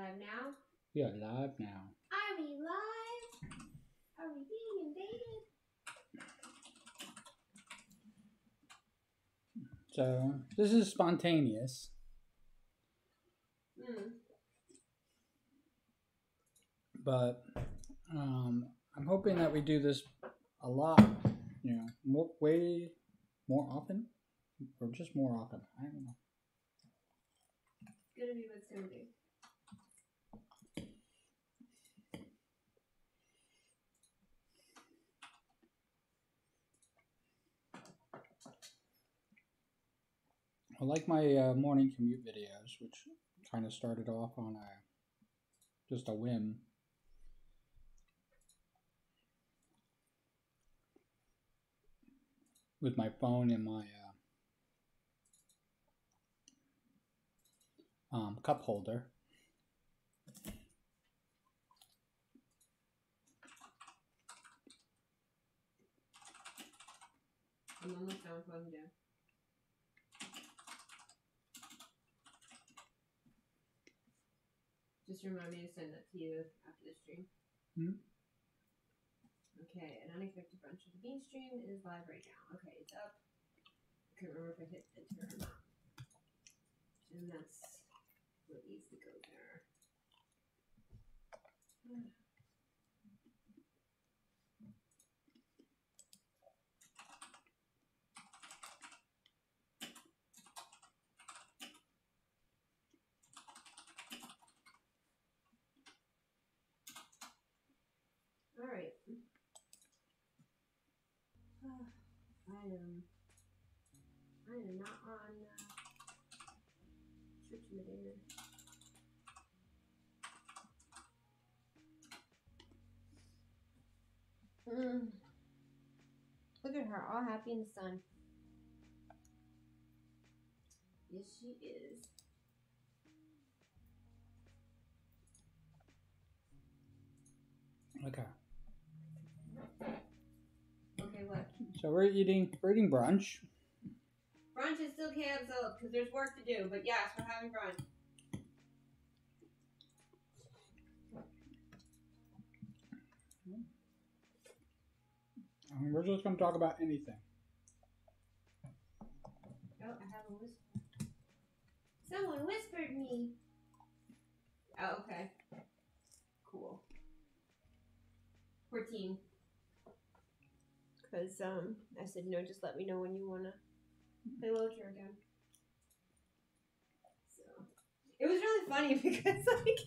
live now? We are live now. Are we live? Are we being invaded? So, this is spontaneous. But, I'm hoping that we do this a lot, way more often. Or just more often. I don't know. It's gonna be what it's gonna be. I like my morning commute videos, which kind of started off on just a whim. With my phone and my cup holder. I'm almost done with what I'm doing. Just remind me to send that to you after the stream. Okay, an unexpected brunch with the bean stream is live right now. Okay, it's up. I can't remember if I hit enter or not. And that's what needs to go there. All right. I am not on Church Medina. Look at her, all happy in the sun. Yes, she is. Okay. Okay, what? So we're eating brunch. Brunch is still canceled because there's work to do, but yes, we're having brunch. We're just going to talk about anything. Oh, I have a whisper. Someone whispered me. Oh, okay. Cool. 14. Because I said, no, just let me know when you want to play Loacher again. So, it was really funny because, like,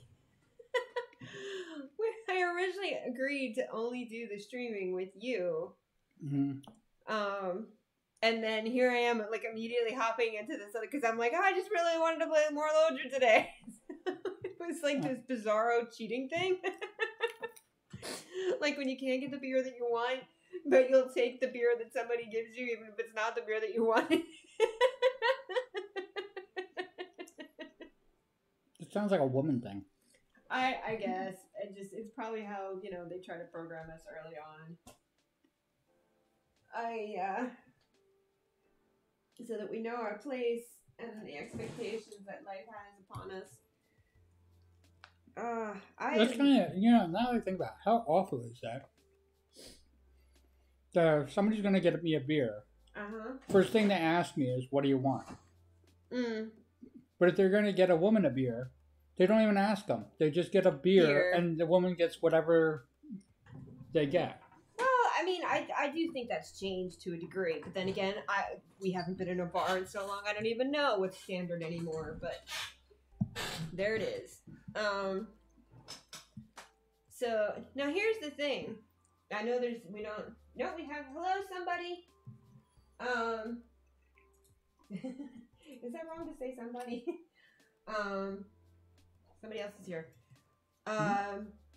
I originally agreed to only do the streaming with you. And then here I am, like, immediately hopping into this other, because I'm like, oh, I just really wanted to play more Loacher today. It was like this bizarro cheating thing. Like when you can't get the beer that you want, but you'll take the beer that somebody gives you, even if it's not the beer that you want. It sounds like a woman thing. I guess. It's probably how, they try to program us early on. So that we know our place and the expectations that life has upon us. That's kind of, now that I think about it, how awful is that? Somebody's going to get me a beer. First thing they ask me is, what do you want? But if they're going to get a woman a beer, they don't even ask them. They just get a beer. And the woman gets whatever they get. Well, I mean, I do think that's changed to a degree. But then again, we haven't been in a bar in so long, I don't even know what's standard anymore. But there it is. So now here's the thing. I know we have hello somebody. Is that wrong to say somebody? Somebody else is here.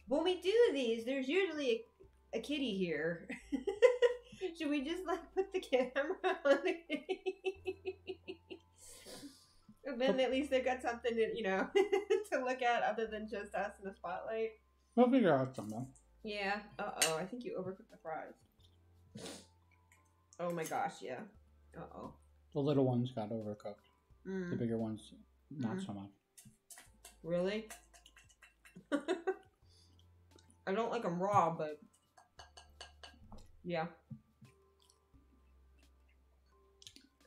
When we do these, there's usually a kitty here. Should we just put the camera on the kitty? And then at least they've got something to, to look at other than just us in the spotlight. We'll figure out something. Yeah. Uh-oh, I think you overcooked the fries. Oh my gosh, yeah. Uh-oh. The little ones got overcooked. The bigger ones, not so much. Really? I don't like them raw, but yeah.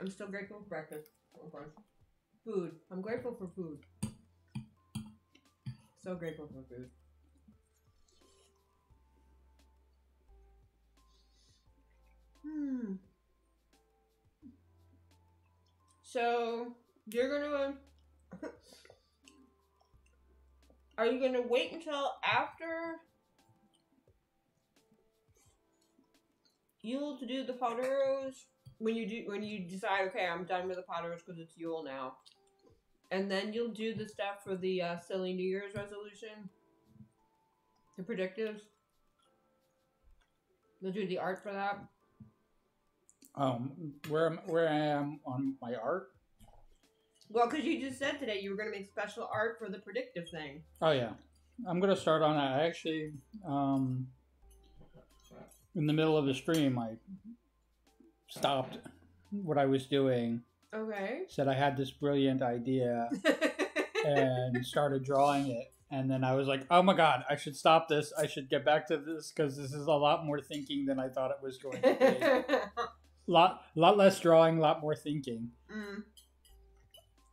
I'm still grateful for breakfast. Food. I'm grateful for food. So grateful for food. So, you're gonna... Are you gonna wait until after Yule to do the pot roast? When you decide, okay, I'm done with the pot roast because it's Yule now. And then you'll do the stuff for the silly New Year's resolution? The predictives? You'll do the art for that? Where I am on my art? Well, because you just said today you were going to make special art for the predictive thing. Oh, yeah. I'm going to start on that. I actually, in the middle of the stream, I stopped what I was doing. Okay. Said I had this brilliant idea and started drawing it. And then I was like, oh my God, I should stop this. I should get back to this because this is a lot more thinking than I thought it was going to be. lot less drawing, a lot more thinking.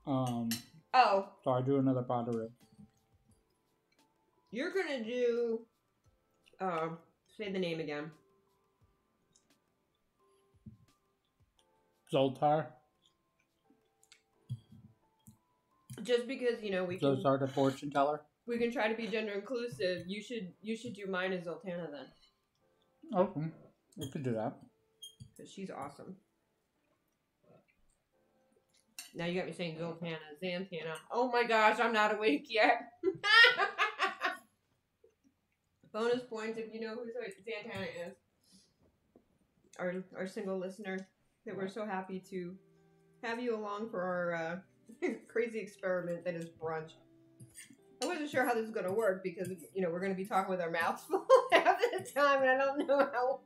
So I do another pottery. You're going to do, say the name again. Zoltar. Just because, you know, we can... Zoltar the fortune teller. We can try to be gender inclusive. You should do mine as Zoltana then. Okay. We could do that. Because she's awesome. Now you got me saying Zoltana, Xanthana. Oh my gosh, I'm not awake yet. Bonus points if you know who Xanthana is. Our single listener that we're so happy to have you along for our crazy experiment that is brunch. I wasn't sure how this was going to work because, you know, we're going to be talking with our mouths full half the time and I don't know how...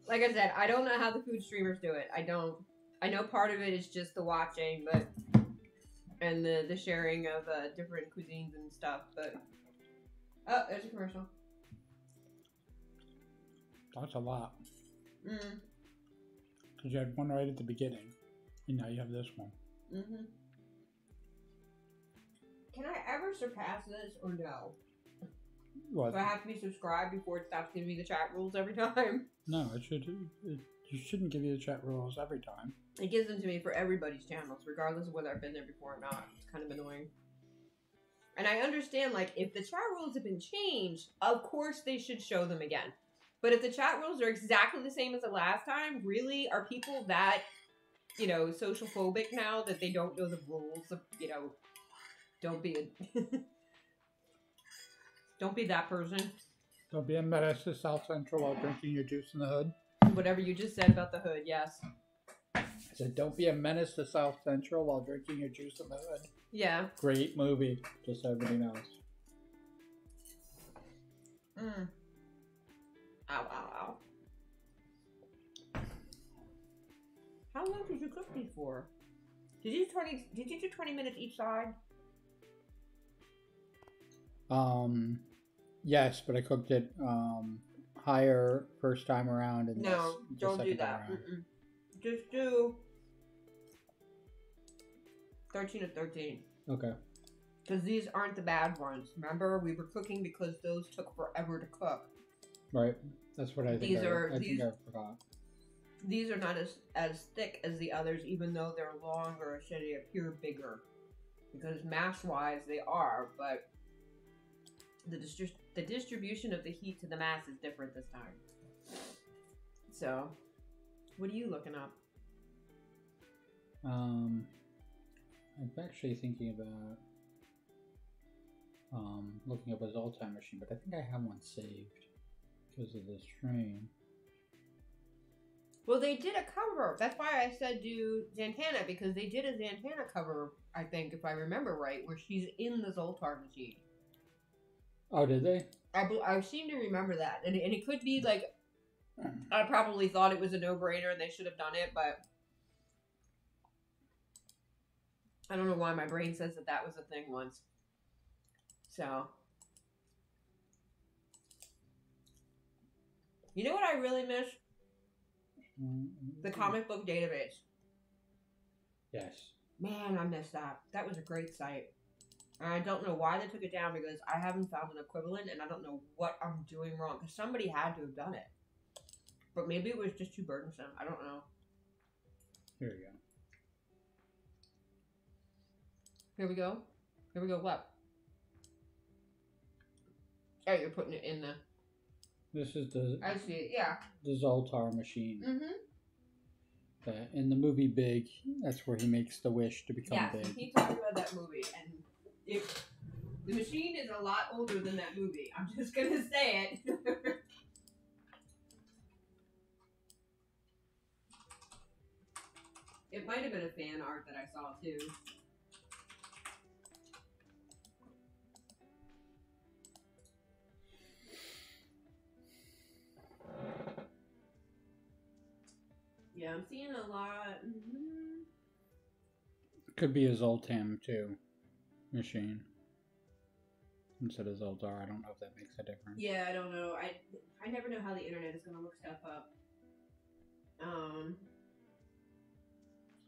Like I said, I don't know how the food streamers do it. I don't. I know part of it is just the watching, but... And the sharing of different cuisines and stuff, but... Oh, there's a commercial. That's a lot. Because you had one right at the beginning, and now you have this one. Can I ever surpass this or no? What? Do I have to be subscribed before it stops giving me the chat rules every time? No, you shouldn't give you the chat rules every time. It gives them to me for everybody's channels, regardless of whether I've been there before or not. It's kind of annoying. And I understand, like, if the chat rules have been changed, of course they should show them again. But if the chat rules are exactly the same as the last time, really, are people that, you know, social phobic now that they don't know the rules of, you know, don't be that person. Don't be a menace to South Central while drinking your juice in the hood. Whatever you just said about the hood, yes. I said, don't be a menace to South Central while drinking your juice in the hood. Yeah. Great movie, just so everybody knows. Ow, ow, ow. How long did you cook these for? Did you do 20 minutes each side? Yes, but I cooked it higher first time around. And no, don't do that. Just do 13 to 13. Okay. Because these aren't the bad ones. Remember, we were cooking because those took forever to cook. Right. That's what I think. I forgot. These are not as thick as the others, even though they're longer. Should they appear bigger? Because mass-wise, they are, but the distribution of the heat to the mass is different this time. So, what are you looking up? I'm actually thinking about looking up a Zoltan machine, but I think I have one saved because of the stream. Well, they did a cover. That's why I said do Xanthana, because they did a Xanthana cover, I think, if I remember right, where she's in the Zoltar machine. Oh, did they? I seem to remember that. And it could be, like, I probably thought it was a no-brainer and they should have done it, but I don't know why my brain says that was a thing once. So, You know what I really miss? The comic book database. Yes. Man, I miss that. That was a great site. And I don't know why they took it down because I haven't found an equivalent and I don't know what I'm doing wrong. Because somebody had to have done it. But maybe it was just too burdensome. I don't know. Here we go. Here we go. Here we go. What? Oh, you're putting it in the... This is the... I see it, yeah. The Zoltar machine. Mm-hmm. In the movie Big, that's where he makes the wish to become big. Yeah, he talked about that movie. And the machine is a lot older than that movie. I'm just going to say it. It might have been a fan art that I saw, too. Yeah, I'm seeing a lot. Mm-hmm. Could be a Zoltan, too, machine. Instead of Zoltar. I don't know if that makes a difference. Yeah, I don't know. I never know how the internet is going to look stuff up.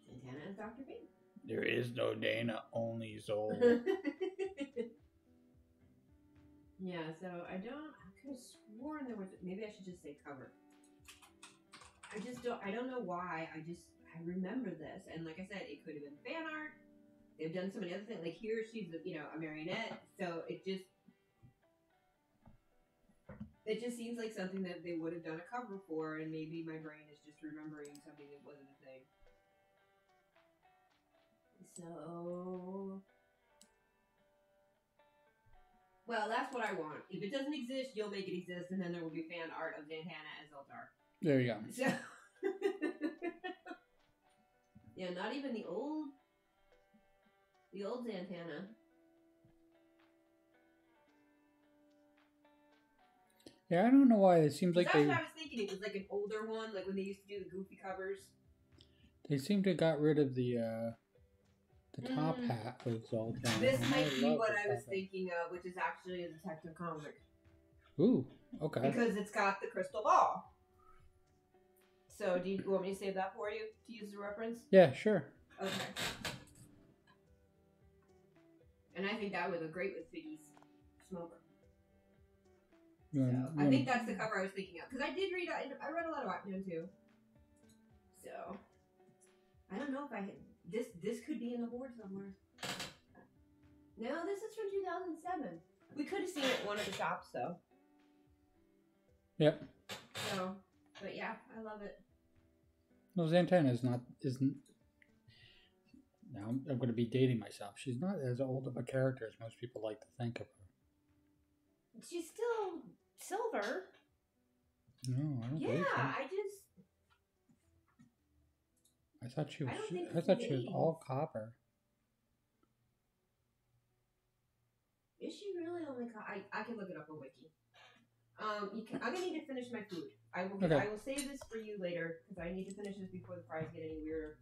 Santana and Dr. B. There is no Dana, only Zol. Yeah, so I could have sworn there was, maybe I should just say cover. I don't know why, I remember this, and like I said, it could have been fan art. They've done so many other things, like here she's, a marionette, so it just seems like something that they would have done a cover for, and maybe my brain is just remembering something that wasn't a thing. So, well, that's what I want. If it doesn't exist, you'll make it exist, and then there will be fan art of Santana as Zoltar. There you go. So, yeah, not even the old Santana. Yeah, I don't know why. It seems like that's what I was thinking. It was like an older one, like when they used to do the goofy covers. They seem to got rid of the top hat with Zoltan. This might be what I was thinking of, which is actually a detective comic. Ooh, okay. Because it's got the crystal ball. So, do you want me to save that for you to use as a reference? Yeah, sure. Okay. And I think that would look great with Figgy's smoke. I think that's the cover I was thinking of. Because I did read a lot of Watchmen too. So, I don't know if I had... This could be in the board somewhere. No, this is from 2007. We could have seen it at one of the shops though. Yep. So, but yeah, I love it. No, Santana isn't. Now I'm going to be dating myself. She's not as old of a character as most people like to think of her. She's still silver. No, I don't believe so. I thought she was. I thought she was all copper. Is she really only copper? I can look it up on Wiki. I'm gonna need to finish my food. I will save this for you later because I need to finish this before the fries get any weirder.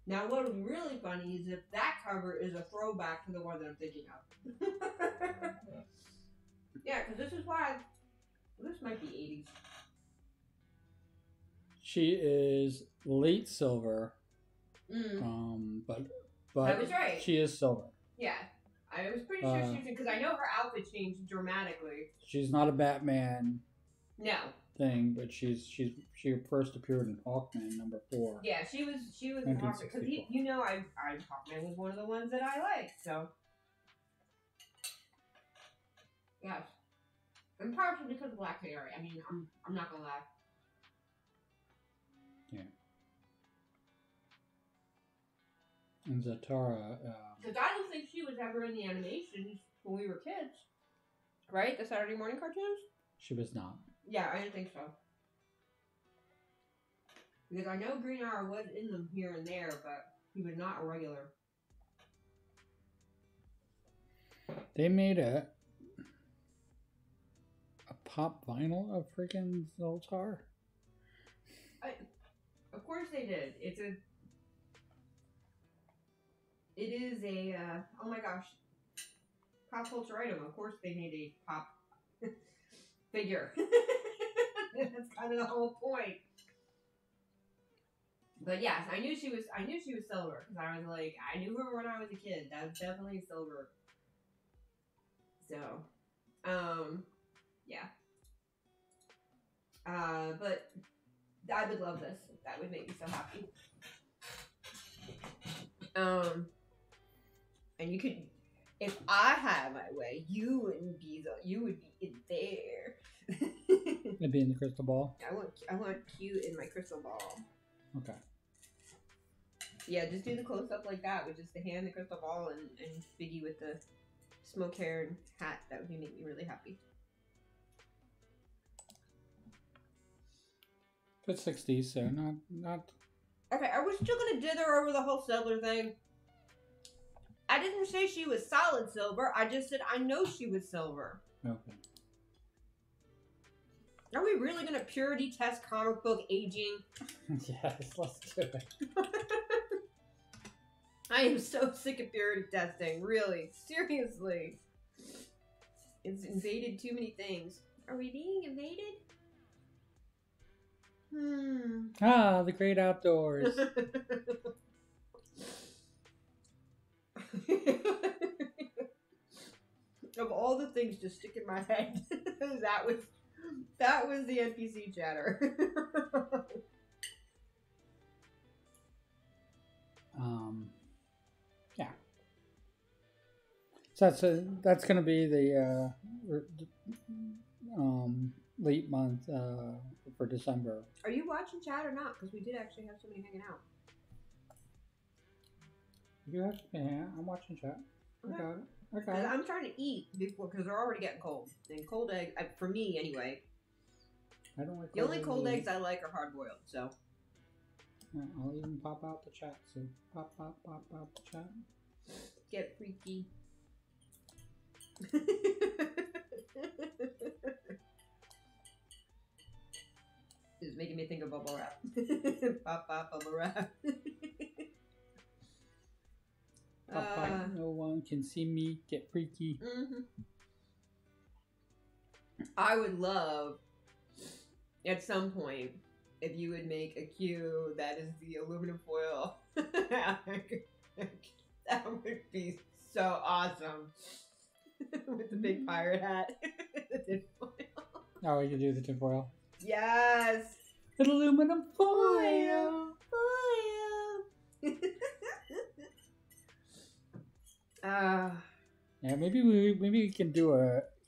Now, what would be really funny is if that cover is a throwback to the one that I'm thinking of. Yeah, because this is why. This might be 80s. She is late silver. But I was right. She is silver. Yeah, I was pretty sure she was, because I know her outfit changed dramatically. She's not a Batman. No. Thing, but she first appeared in Hawkman #4. Yeah, she was in Hawkman because Hawkman was one of the ones that I liked. So, yes, and partially because of Black Canary. I mean, I'm not gonna lie. Yeah. And Zatara. Because I don't think she was ever in the animations when we were kids, right? The Saturday morning cartoons. She was not. Yeah, I didn't think so. Because I know Green Arrow was in them here and there, but he was not a regular. They made a pop vinyl of freaking Zoltar. Of course course they did. It is a, oh my gosh, pop culture item. Of course they need a pop figure. That's kind of the whole point. But yes, I knew she was silver because I was like, I knew her when I was a kid. That's definitely silver. So, yeah. But I would love this. That would make me so happy. And you could, if I had my way, you would be in there. It'd be in the crystal ball. I want cute in my crystal ball. Okay. Yeah, just do the close up like that with just the hand, the crystal ball, and Biggie with the smoke hair and hat. That would make me really happy. It's 60s, so not. Okay, are we still gonna dither over the whole silver thing? I didn't say she was solid silver. I just said I know she was silver. Okay. Are we really gonna purity test comic book aging? Yes, let's do it. I am so sick of purity testing. Really, seriously. It's invaded too many things. Are we being invaded? Ah, the great outdoors. Of all the things to stick in my head, that was the NPC chatter. Yeah. So that's gonna be the late month for December. Are you watching chat or not? Because we did actually have somebody hanging out. You have? Yeah, I'm watching chat. Okay. I got it. Okay. I'm trying to eat before because they're already getting cold. And cold egg, for me anyway. I don't like. The only cold eggs I like are hard boiled. So. Yeah, I'll even pop out the chat. So pop out the chat. Get freaky. It's making me think of bubble wrap. Pop bubble wrap. No one can see me. Get freaky. Mm-hmm. I would love, at some point, if you would make a cue that is the aluminum foil. That would be so awesome. With the big pirate hat. The tinfoil. Oh, we can do the tinfoil. Yes! An aluminum foil! Yeah, maybe we can do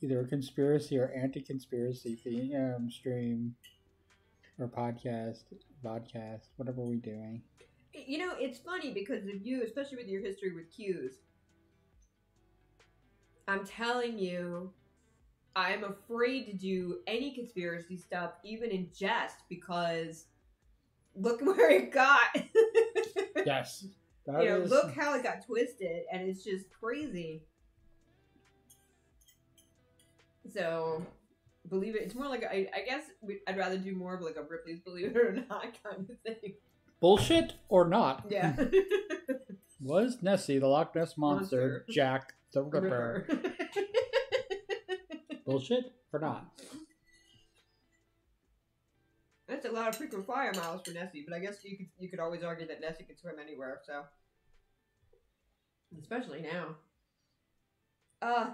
either a conspiracy or anti-conspiracy stream or podcast, whatever we're doing. You know, it's funny because of you, especially with your history with cues. I'm telling you, I'm afraid to do any conspiracy stuff, even in jest, because look where it got. Yes. Look how it got twisted, and it's just crazy. So, believe it. It's more like, I guess I'd rather do more of like a Ripley's Believe It or Not kind of thing. Bullshit or not? Yeah. Was Nessie the Loch Ness Monster Jack the Ripper? Bullshit or not? That's a lot of frequent flyer miles for Nessie, but I guess you could always argue that Nessie can swim anywhere, so. Especially now.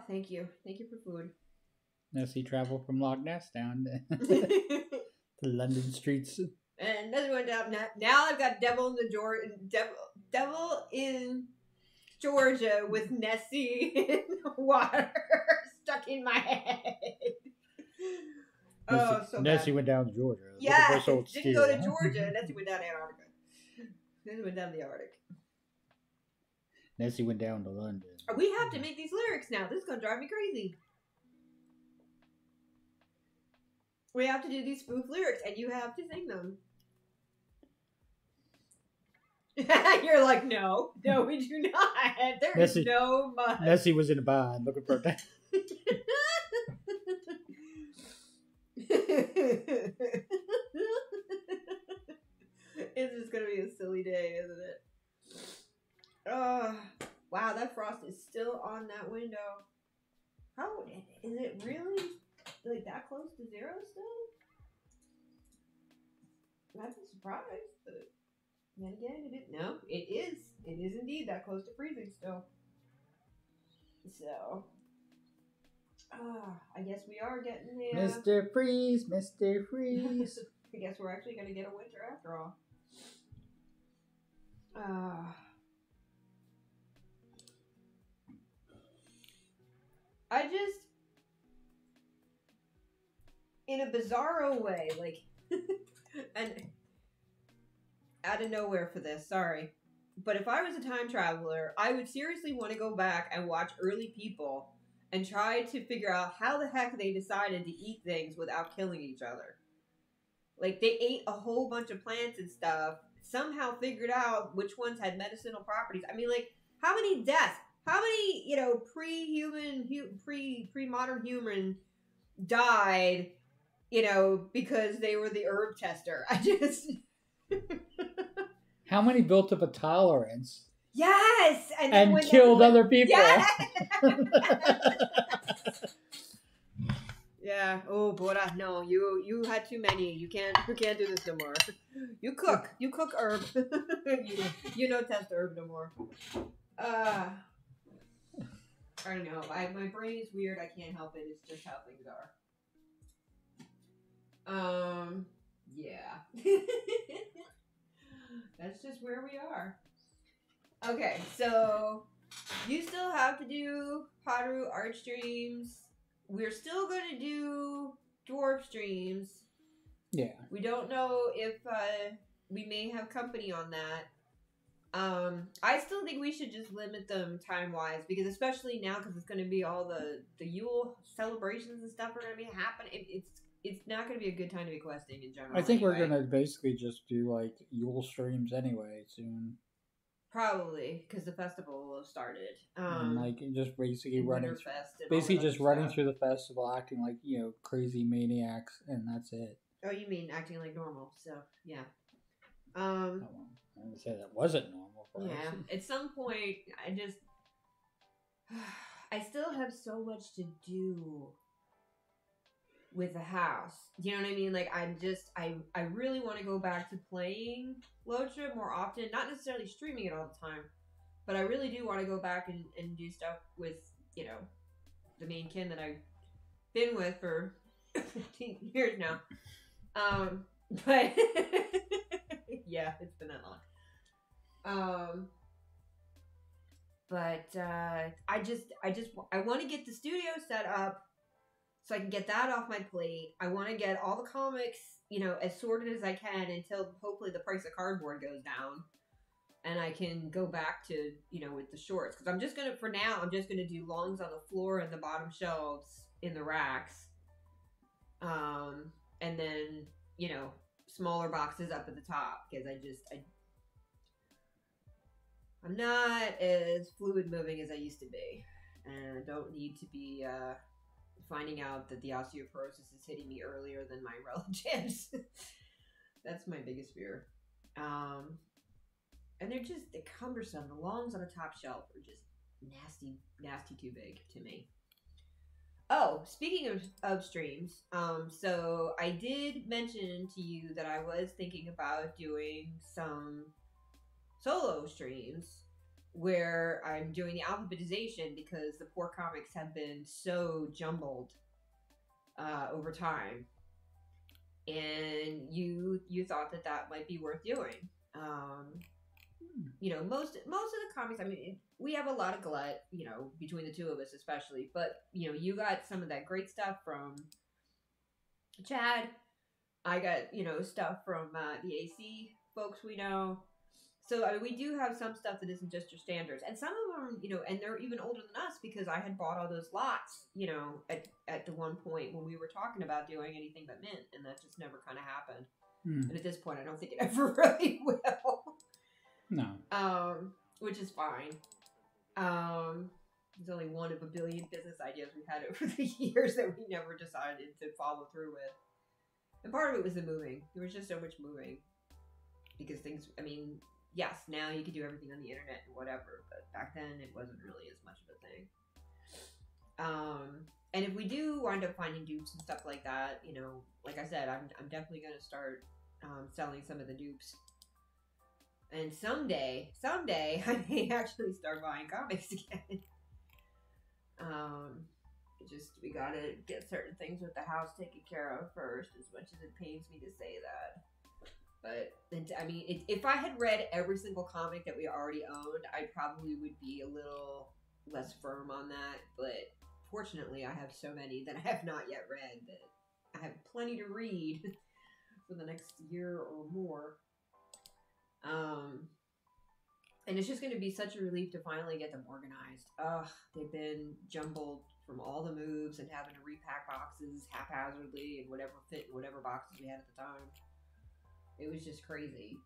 Thank you. Thank you for food. Nessie traveled from Loch Ness down to the London streets. And Nessie went down. Now I've got Devil in Georgia with Nessie in water stuck in my head. Nessie went down to Georgia. Yeah, didn't go to Georgia. Nessie went down to Antarctica. Nessie went down to the Arctic. Nessie went down to London. We have to make these lyrics now. This is going to drive me crazy. We have to do these spoof lyrics, and you have to sing them. You're like, no, we do not. There's no mud. Nessie was in a bind looking for that. It's just day, isn't it? Wow, that frost is still on that window. How is it really like that close to zero still? I'm surprised, but then again, it is. It is indeed that close to freezing still. So, I guess we are getting the Mr. Freeze, Mr. Freeze. I guess we're actually gonna get a winter after all. I just, in a bizarro way, like, and out of nowhere for this, sorry. But if I was a time traveler, I would seriously want to go back and watch early people and try to figure out how the heck they decided to eat things without killing each other. Like, they ate a whole bunch of plants and stuff, somehow figured out which ones had medicinal properties. I mean, like, how many deaths? How many, pre-modern human died, because they were the herb tester? I just... How many built up a tolerance? Yes! And killed other people. Yes! Yeah. Oh, Bora, no, you had too many. You can't do this no more. You cook herb. you don't test herb no more. I don't know. My brain is weird. I can't help it. It's just how things are. Yeah. That's just where we are. Okay, so you still have to do Haru art streams. We're still going to do dwarf streams. Yeah. We don't know if we may have company on that. I still think we should just limit them time-wise, because especially now, because it's going to be all the Yule celebrations and stuff are going to be happening. It's not going to be a good time to be questing in general. I think we're going to basically just do, like, Yule streams anyway soon. Probably, because the festival will have started. And, like, just basically running stuff. through the festival, acting like, crazy maniacs, and that's it. Oh, you mean acting like normal, so, yeah. I didn't say that wasn't normal for us. At some point, I still have so much to do with the house. You know what I mean? Like, I really want to go back to playing Lotra more often. Not necessarily streaming it all the time, but I really do want to go back and do stuff with, the main kin that I've been with for 15 years now. But yeah, it's been that long. But I want to get the studio set up so I can get that off my plate. I want to get all the comics, as sorted as I can until hopefully the price of cardboard goes down. And I can go back to, with the shorts. Because I'm just going to do longs on the floor and the bottom shelves in the racks. And then, smaller boxes up at the top. Because I'm not as fluid moving as I used to be. And I don't need to be finding out that the osteoporosis is hitting me earlier than my relatives. That's my biggest fear. And they're cumbersome. The longs on the top shelf are just nasty too big to me. Oh, speaking of streams, so I did mention to you that I was thinking about doing some solo streams where I'm doing the alphabetization because the poor comics have been so jumbled over time. And you thought that might be worth doing. Most of the comics, I mean, we have a lot of glut, between the two of us especially, but, you got some of that great stuff from Chad. I got, stuff from the AC folks we know. So, I mean, we do have some stuff that isn't just your standards. And some of them, and they're even older than us because I had bought all those lots, at the one point when we were talking about doing anything but Mint, and that just never kind of happened. And at this point, I don't think it ever really will. No. Which is fine. There's only one of a billion business ideas we've had over the years that we never decided to follow through with. And part of it was the moving. There was just so much moving. Because things, I mean, yes, now you can do everything on the internet and whatever, but back then it wasn't really as much of a thing. And if we do wind up finding dupes and stuff like that, you know, like I said, I'm definitely gonna start selling some of the dupes. And someday, I may actually start buying comics again. We gotta get certain things with the house taken care of first, as much as it pains me to say that. But, I mean, if I had read every single comic that we already owned, I probably would be a little less firm on that. But fortunately, I have so many that I have not yet read that I have plenty to read for the next year or more. And it's just going to be such a relief to finally get them organized. Ugh, they've been jumbled from all the moves and having to repack boxes haphazardly and whatever fit in whatever boxes we had at the time. It was just crazy.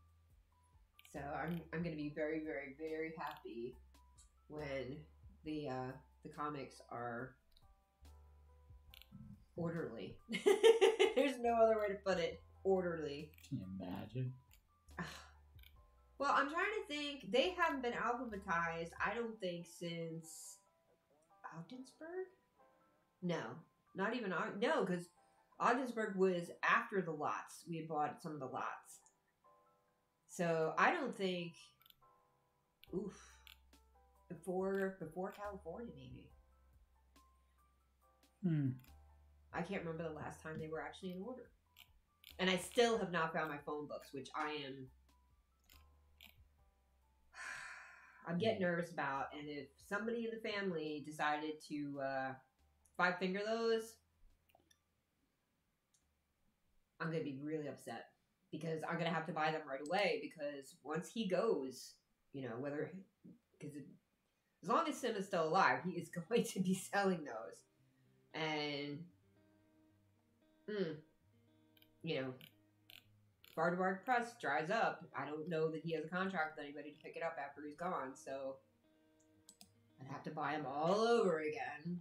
So I'm going to be very, very, very happy when the comics are orderly. There's no other way to put it. Orderly. Can you imagine? Well, I'm trying to think. They haven't been alphabetized, I don't think, since Ogdensburg? No. Not even no, because Ogdensburg was after the lots. We had bought some of the lots. So I don't think before California maybe. I can't remember the last time they were actually in order. And I still have not found my phone books, which I'm getting nervous about. And if somebody in the family decided to 5-finger those, I'm going to be really upset. Because I'm going to have to buy them right away. Because once he goes, you know, as long as Sim is still alive, he is going to be selling those. And, you know, Fardabark Press dries up. I don't know that he has a contract with anybody to pick it up after he's gone, so I'd have to buy them all over again.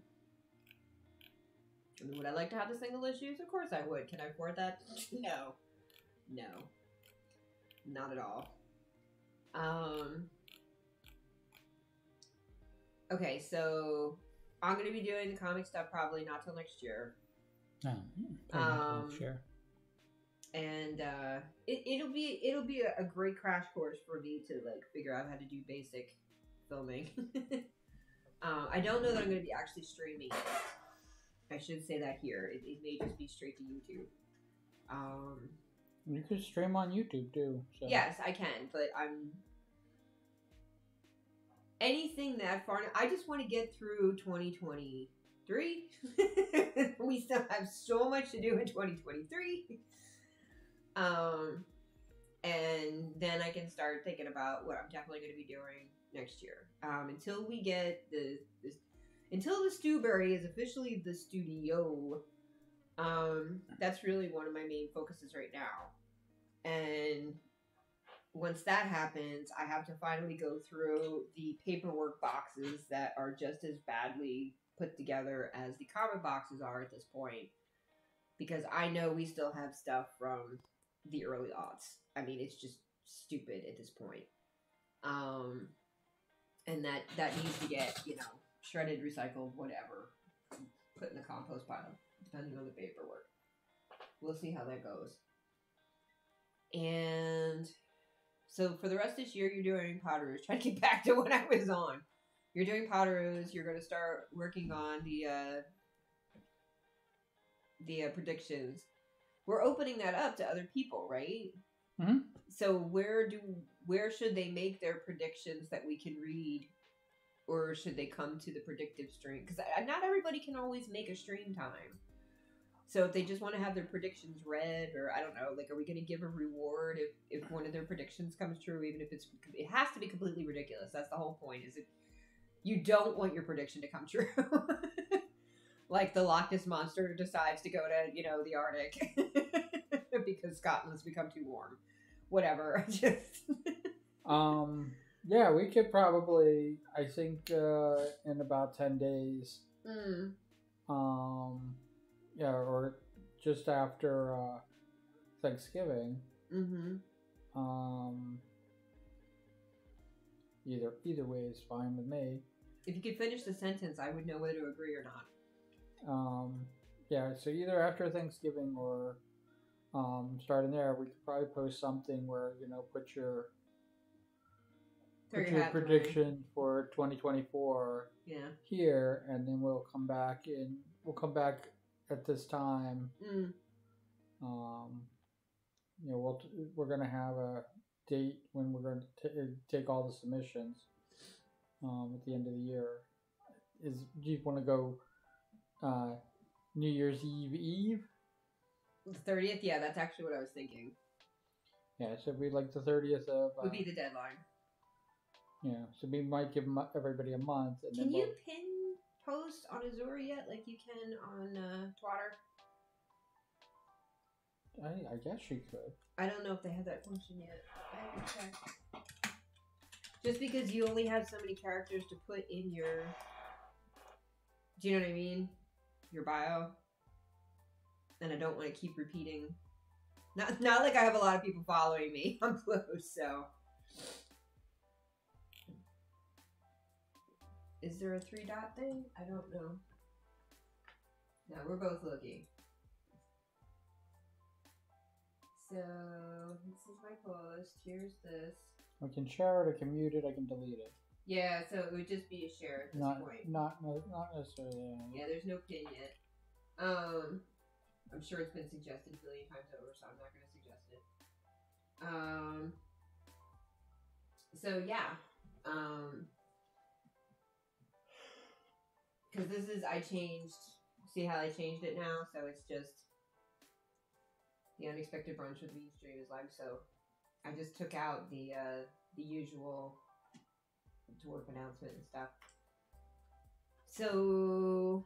I mean, would I like to have the single issues? Of course I would. Can I afford that? No. No. Not at all. Okay, so I'm going to be doing the comic stuff probably not till next year. Sure. And it'll be a great crash course for me to like figure out how to do basic filming. I don't know that I'm going to be actually streaming it. I should say that here. It may just be straight to YouTube. You could stream on YouTube too. So. Yes, I can, but anything that far. I just want to get through 2023. We still have so much to do in 2023. And then I can start thinking about what I'm definitely going to be doing next year. Until we get until the Stewberry is officially the studio, that's really one of my main focuses right now. And once that happens, I have to finally go through the paperwork boxes that are just as badly put together as the comic boxes are at this point. Because I know we still have stuff from the early aughts. I mean, it's just stupid at this point. And that needs to get, you know, shredded, recycled, whatever, put in the compost pile, depending on the paperwork. We'll see how that goes. And so for the rest of this year, you're doing Potteroos. Trying to get back to what I was on. You're doing Potteroos. You're going to start working on the predictions. We're opening that up to other people, right? Mm-hmm. So where should they make their predictions that we can read? Or should they come to the predictive stream? Because not everybody can always make a stream time. So if they just want to have their predictions read, or I don't know, like, are we going to give a reward if one of their predictions comes true, even if it has to be completely ridiculous. That's the whole point, is you don't want your prediction to come true. Like the Loch Ness Monster decides to go to, you know, the Arctic because Scotland's become too warm. Whatever. Just yeah, we could probably, I think, in about 10 days. Yeah, or just after Thanksgiving. Either way is fine with me. If you could finish the sentence, I would know whether to agree or not. Yeah, so either after Thanksgiving or starting there, we could probably post something where, put your prediction for 2024 here, and then we'll come back at this time. We're going to have a date when we're going to take all the submissions at the end of the year. Do you want to go New Year's Eve? The 30th? Yeah, that's actually what I was thinking. Yeah, so we like the 30th of... would be the deadline. Yeah, so we might give everybody a month. And can you pin post on Azure yet, like you can on Twitter? I guess you could. I don't know if they have that function yet. I have to check. Just because you only have so many characters to put in your... Do you know what I mean? Your bio. And I don't want to keep repeating. Not like I have a lot of people following me on Blue, so... Is there a 3-dot thing? I don't know. No, we're both looking. So, this is my post. Here's this. I can share it, I can mute it, I can delete it. Yeah, so it would just be a share at this point. Not necessarily. Yeah, there's no pin yet. I'm sure it's been suggested a billion times over, so I'm not going to suggest it. So, yeah. Because see how I changed it now? So it's just the unexpected brunch with me stream is live. So I just took out the usual dwarf announcement and stuff. So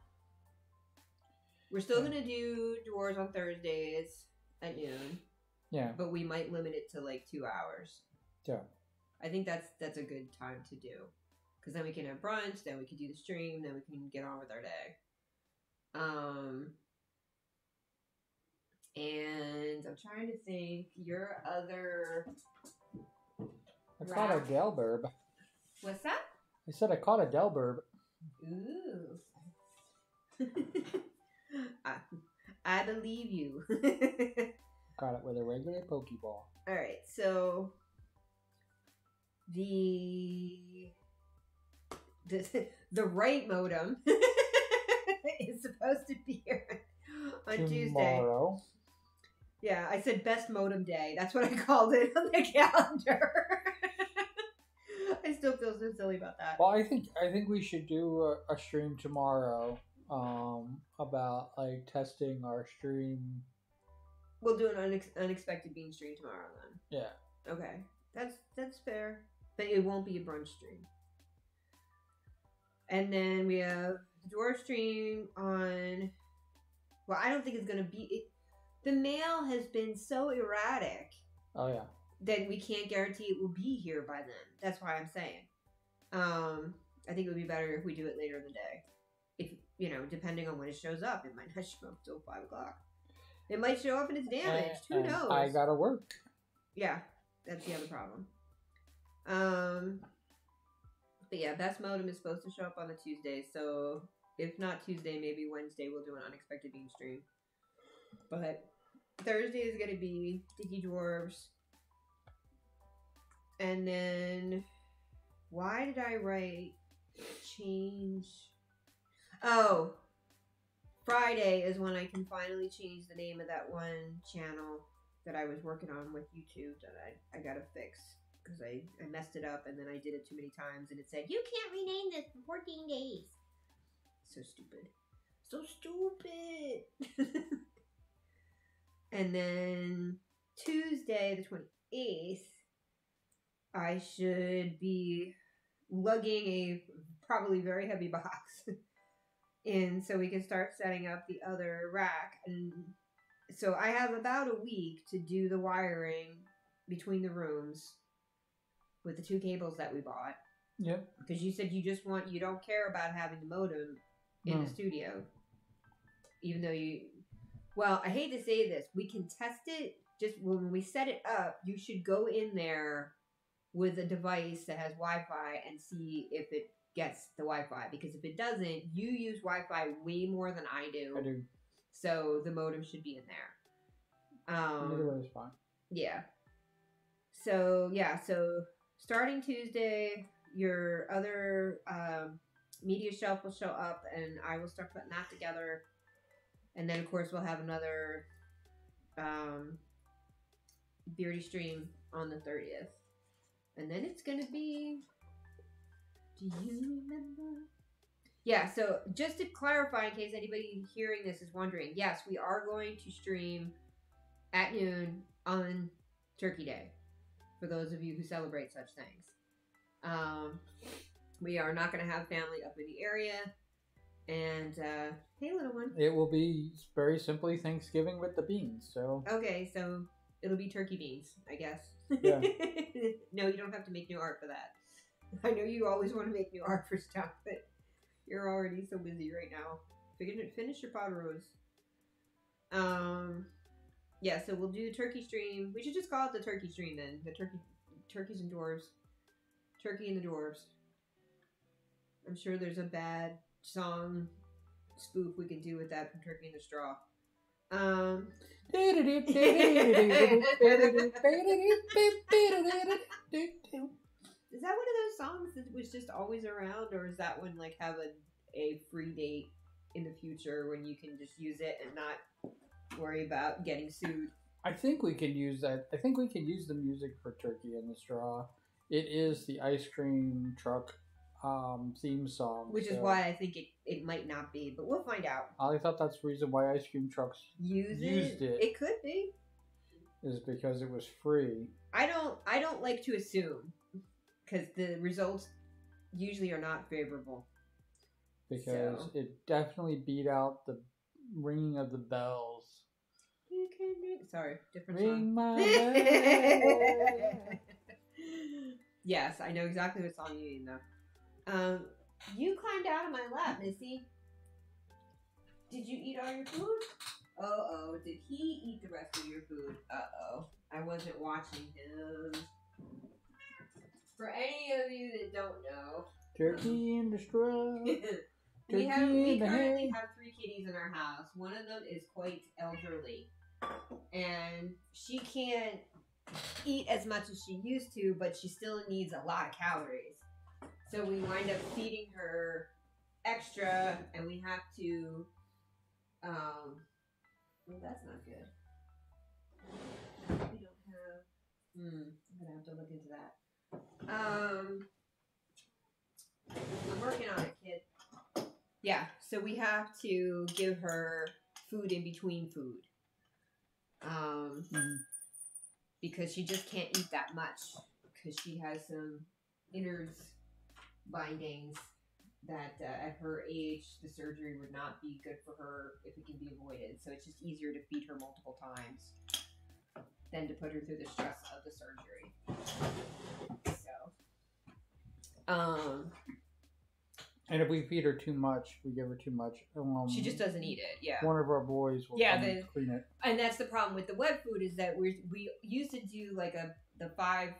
we're still going to do dwarves on Thursdays at noon. Yeah. But we might limit it to like 2 hours. Yeah. I think that's a good time to do. Because then we can have brunch, then we can do the stream, then we can get on with our day. And I'm trying to think, your other... I caught a Delburb. What's that? I said I caught a Delburb. Ooh. I believe you. Got it with a regular Pokeball. Alright, so... The right modem is supposed to be here on Tuesday. Tomorrow. Yeah, I said best modem day. That's what I called it on the calendar. I still feel so silly about that. Well, I think we should do a stream tomorrow about like testing our stream. We'll do an unexpected bean stream tomorrow then. Yeah. Okay. That's fair. But it won't be a brunch stream. And then we have the dwarf stream on... Well, I don't think it's going to be... The mail has been so erratic. Oh, yeah. That we can't guarantee it will be here by then. That's why I'm saying. I think it would be better if we do it later in the day. If, depending on when it shows up. It might not show up till 5 o'clock. It might show up and it's damaged. Who knows? I gotta work. Yeah, that's the other problem. But yeah, best modem is supposed to show up on the Tuesday, so if not Tuesday, maybe Wednesday we'll do an unexpected bean stream. But Thursday is going to be Sticky Dwarves. And then, why did I write change? Oh, Friday is when I can finally change the name of that one channel that I was working on with YouTube that I got to fix. Because I messed it up and then I did it too many times and it said, you can't rename this for 14 days. So stupid. So stupid. And then Tuesday, the 28th, I should be lugging a probably very heavy box in so we can start setting up the other rack. And so I have about a week to do the wiring between the rooms with the 2 cables that we bought. Yep. Because you said you don't care about having the modem in the studio. Even though well, I hate to say this, we can test it just when we set it up. You should go in there with a device that has Wi-Fi and see if it gets the Wi-Fi. Because if it doesn't, you use Wi-Fi way more than I do. I do. So the modem should be in there. Either way is fine. Yeah. So starting Tuesday, your other media shelf will show up, and I will start putting that together. And then, of course, we'll have another Beardy stream on the 30th. And then it's going to be... Do you remember? Yeah, so just to clarify, in case anybody hearing this is wondering, yes, we are going to stream at noon on Turkey Day, for those of you who celebrate such things. We are not going to have family up in the area. And, hey, little one. It will be very simply Thanksgiving with the beans, so... Okay, so it'll be turkey beans, I guess. Yeah. No, you don't have to make new art for that. I know you always want to make new art for stuff, but you're already so busy right now. Finish your pot rose. Yeah, so we'll do turkey stream. We should just call it the turkey stream then. The turkeys and dwarves. Turkey and the dwarves. I'm sure there's a bad song spoof we can do with that from Turkey in the Straw. Is that one of those songs that was just always around, or is that one like have a free date in the future when you can just use it and not worry about getting sued? I think we can use that. I think we can use the music for Turkey in the Straw. It is the ice cream truck theme song. Which is why I think it might not be, but we'll find out. I thought that's the reason why ice cream trucks used it. It could be. Is because it was free. I don't like to assume, because the results usually are not favorable. Because it definitely beat out the ringing of the bells. You can ring. Sorry, different Ring song. My bell. Yes, I know exactly what song you mean though. You climbed out of my lap, Missy. Did you eat all your food? Uh-oh, did he eat the rest of your food? Uh-oh, I wasn't watching him. For any of you that don't know, Turkey in the Straw. we currently have 3 kitties in our house. One of them is quite elderly, and she can't eat as much as she used to, but she still needs a lot of calories. So we wind up feeding her extra, and we have to, well, that's not good. We don't have, I'm gonna have to look into that. I'm working on it, kid. Yeah, so we have to give her food in between food. Because she just can't eat that much, because she has some innards bindings that at her age the surgery would not be good for her if it can be avoided. So it's just easier to feed her multiple times than to put her through the stress of the surgery. So and if we feed her too much, we give her too much, she just doesn't eat it. Yeah, one of our boys will come and clean it. And that's the problem with the wet food, is that we used to do like the 5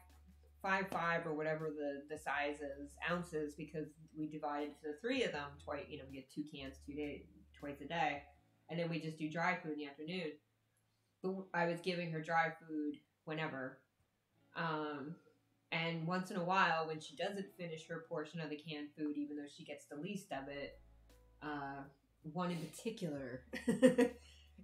or whatever the size is, ounces, because we divided to the 3 of them twice. You know, we get 2 cans twice a day, and then we just do dry food in the afternoon. But I was giving her dry food whenever, and once in a while, when she doesn't finish her portion of the canned food, even though she gets the least of it, one in particular.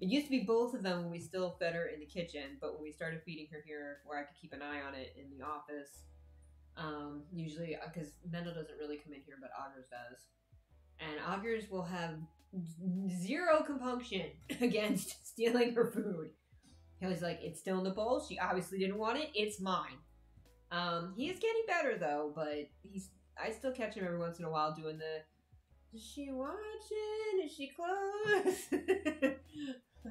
It used to be both of them when we still fed her in the kitchen, but when we started feeding her here, where I could keep an eye on it in the office, usually, because Mendel doesn't really come in here, but Augers does. And Augers will have 0 compunction against stealing her food. He was like, it's still in the bowl. She obviously didn't want it. It's mine. He is getting better, though, but I still catch him every once in a while doing the, is she watching? Is she close?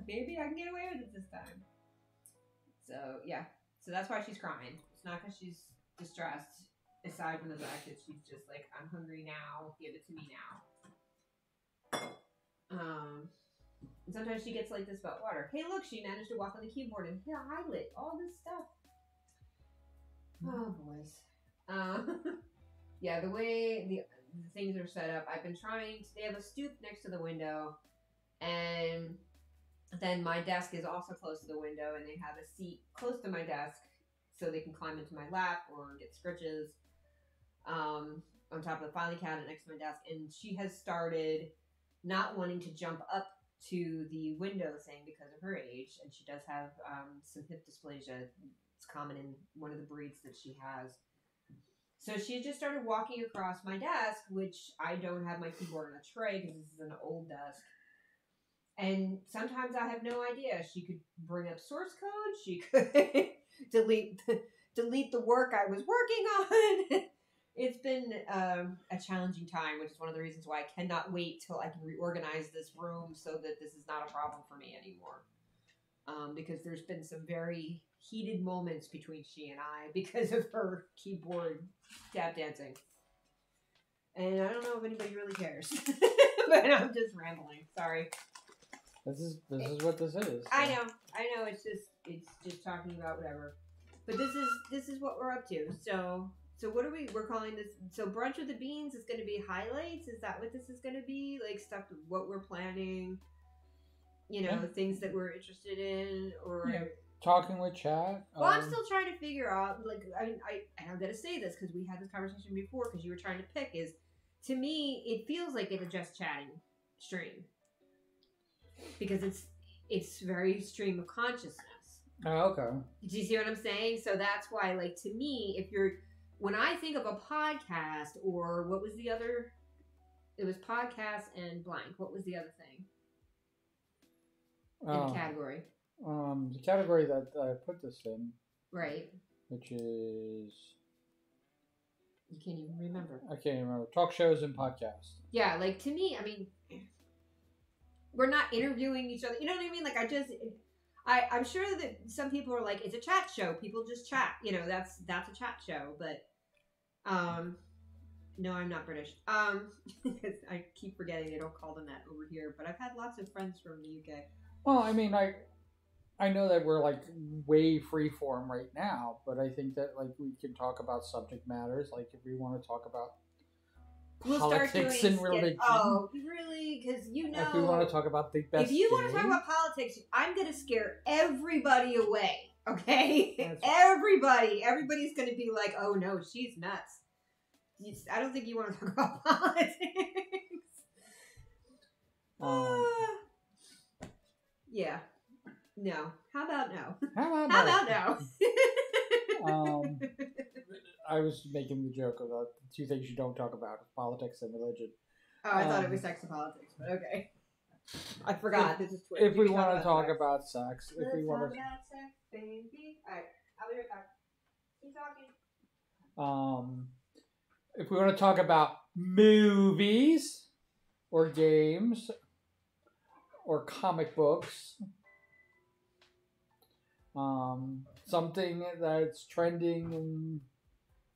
Maybe I can get away with it this time. So, yeah. So that's why she's crying. It's not because she's distressed, aside from the fact that she's just like, I'm hungry now. Give it to me now. And sometimes she gets like this about water. Hey, look, she managed to walk on the keyboard and highlight all this stuff. Oh, boys. Yeah, the way the things are set up, I've been trying. They have a stoop next to the window, and then my desk is also close to the window, and they have a seat close to my desk so they can climb into my lap or get scritches on top of the filing cabinet next to my desk. And she has started not wanting to jump up to the window thing because of her age, and she does have some hip dysplasia. It's common in one of the breeds that she has. So she just started walking across my desk, which I don't have my keyboard on a tray because this is an old desk. And sometimes I have no idea. She could bring up source code. She could delete the work I was working on. It's been a challenging time, which is one of the reasons why I cannot wait till I can reorganize this room so that this is not a problem for me anymore. Because there's been some very heated moments between she and I because of her keyboard tap dancing. And I don't know if anybody really cares. But I'm just rambling. Sorry. This is what this is. I know. It's just talking about whatever. But this is what we're up to. So what are we're calling this? So Brunch with the Beans is going to be highlights. Is that what this is going to be? Like stuff, what we're planning, things that we're interested in, or talking with chat. Well, I'm still trying to figure out. Like, I'm going to say this because we had this conversation before. Because you were trying to pick. Is to me, it feels like it's a just chatting stream because it's very stream of consciousness. Oh, okay. Do you see what I'm saying? So that's why, like, to me, when I think of a podcast, or what was the other? It was podcast and blank. What was the other thing in the category? The category that I put this in, right? Which is you can't even remember. I can't even remember. Talk shows and podcasts. Yeah, like to me, I mean, we're not interviewing each other. You know what I mean? Like I'm sure that some people are like, it's a chat show. People just chat. That's a chat show. But, no, I'm not British. Because I keep forgetting they don't call them that over here. But I've had lots of friends from the UK. Well, I mean, I know that we're like way freeform right now, but I think that like we can talk about subject matters. Like if we want to talk about politics and religion. Oh, really? Because if we want to talk about the best. If you want to talk about politics, I'm going to scare everybody away. Okay, everybody's going to be like, "Oh no, she's nuts." I don't think you want to talk about politics. Yeah. No. How about no? How about no? I was making the joke about the two things you don't talk about: politics and religion. Oh, I thought it was sex and politics, but okay. I forgot. This is Twitter. If we want to talk about sex, let's talk about sex, baby. All right, I'll be right back. Keep talking. If we want to talk about movies or games or comic books, something that's trending in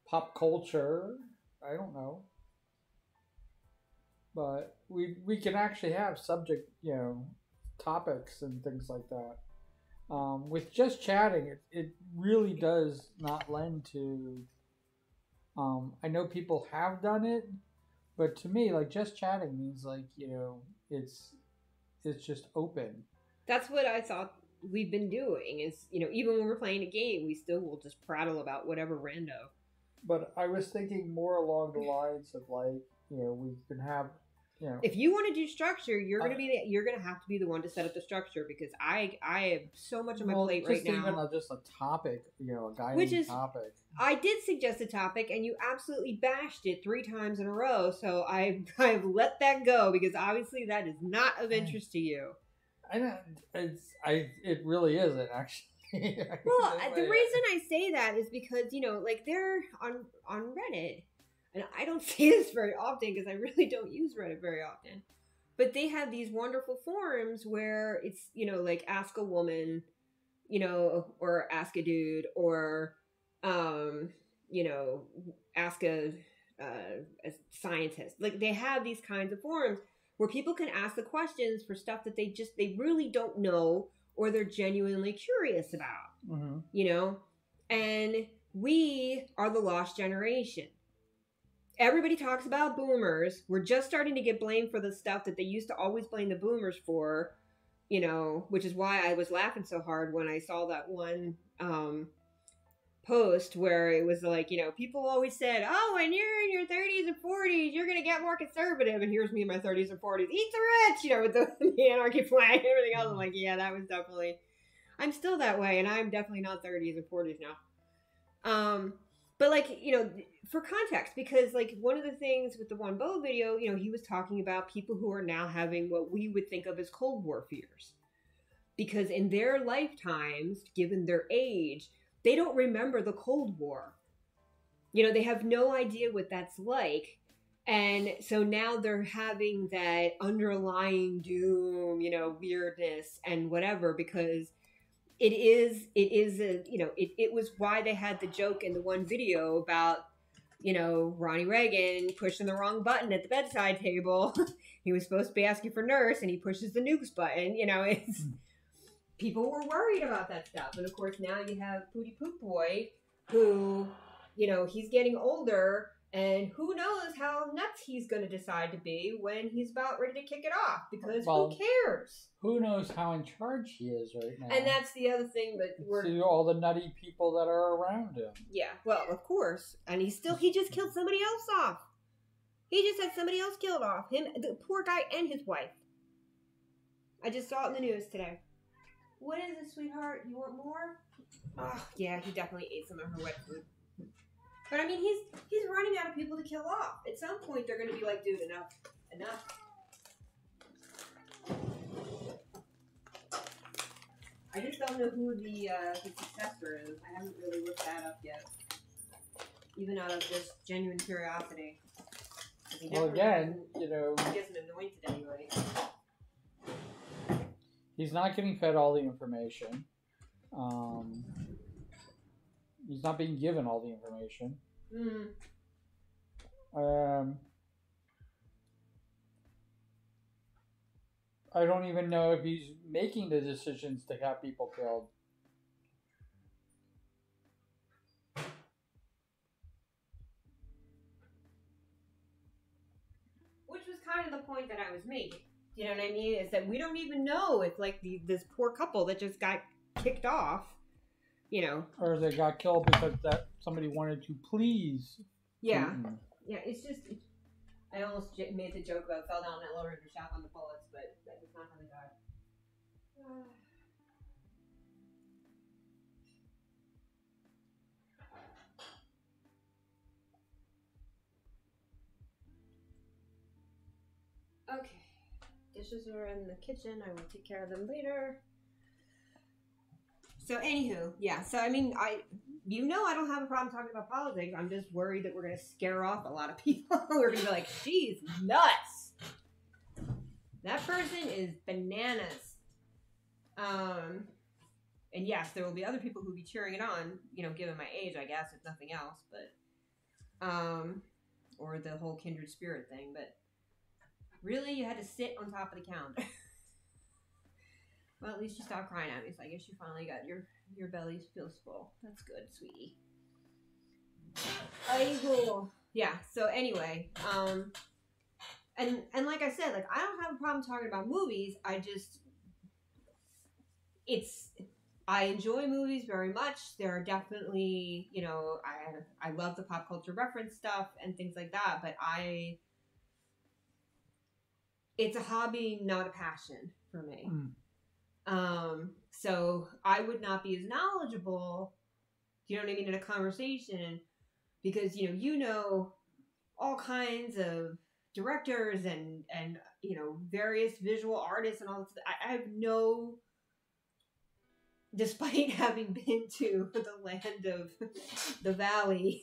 pop culture, I don't know. But we can actually have subject, topics and things like that. With just chatting, it really does not lend to. I know people have done it, but to me, like just chatting means like it's just open. That's what I thought we've been doing. Is even when we're playing a game, we still will just prattle about whatever rando. But I was thinking more along the lines of like we can have. If you want to do structure, you're gonna have to be the one to set up the structure because I have so much on my plate right now. Even just a topic, a guiding topic. I did suggest a topic, and you absolutely bashed it 3 times in a row. So I've let that go because obviously that is not of interest to you. I know it really isn't actually. Well, the reason I say that is because like they're on Reddit. And I don't say this very often because I really don't use Reddit very often. But they have these wonderful forums where it's, like ask a woman, or ask a dude, or, ask a scientist. Like they have these kinds of forums where people can ask the questions for stuff that they really don't know or they're genuinely curious about, mm-hmm. And we are the lost generation. Everybody talks about boomers. We're just starting to get blamed for the stuff that they used to always blame the boomers for, you know, which is why I was laughing so hard when I saw that one post where it was like, you know, people always said, oh, when you're in your 30s and 40s, you're going to get more conservative. And here's me in my 30s and 40s, eat the rich, you know, with the anarchy flag and everything else. I'm like, yeah, that was definitely, I'm still that way. And I'm definitely not 30s and 40s now. But like, you know, for context, because like one of the things with the One Bo video, you know, he was talking about people who are now having what we would think of as Cold War fears. Because in their lifetimes, given their age, they don't remember the Cold War. You know, they have no idea what that's like. And so now they're having that underlying doom, you know, weirdness and whatever, because it is a, you know, it was why they had the joke in the one video about, you know, Ronnie Reagan pushing the wrong button at the bedside table. He was supposed to be asking for nurse and he pushes the nukes button. You know, it's, people were worried about that stuff. And of course now you have Pootie Poop Boy who, you know, he's getting older and who knows how nuts he's going to decide to be when he's about ready to kick it off, because who cares? Who knows how in charge he is right now? And that's the other thing that we're... See all the nutty people that are around him. Yeah, well, of course. And he just killed somebody else off. He just had somebody else killed off. Him, the poor guy and his wife. I just saw it in the news today. What is it, sweetheart? You want more? Oh, yeah, he definitely ate some of her wet food. But I mean, he's running out of people to kill off. At some point, they're going to be like, dude, enough. I just don't know who the successor is. I haven't really looked that up yet. Even out of just genuine curiosity. Well, again, you know... He isn't anointed anyway. He's not getting fed all the information. He's not being given all the information. I don't even know if he's making the decisions to have people killed. Which was kind of the point that I was making. You know what I mean? Is that we don't even know if, like, this poor couple that just got kicked off, you know. Or they got killed because that somebody wanted to please. Yeah. Putin. Yeah, it's just... I almost made the joke about fell down that elevator shaft on the bullets, but that was not how they died. Okay. Dishes are in the kitchen. I will take care of them later. So, anywho, yeah. So, I mean, I don't have a problem talking about politics. I'm just worried that we're going to scare off a lot of people who are going to be like, she's nuts. That person is bananas. And yes, there will be other people who will be cheering it on, you know, given my age, I guess, if nothing else, but, or the whole kindred spirit thing, but really, you had to sit on top of the counter. Well, at least you stopped crying at me, so I guess you finally got your belly feels full. That's good, sweetie. Yeah, so anyway, and like I said, like, I don't have a problem talking about movies. I enjoy movies very much. There are definitely, you know, I love the pop culture reference stuff and things like that, but it's a hobby, not a passion for me. So I would not be as knowledgeable, you know what I mean, in a conversation, because, you know, all kinds of directors and, you know, various visual artists and all this. I have no, despite having been to the land of the valley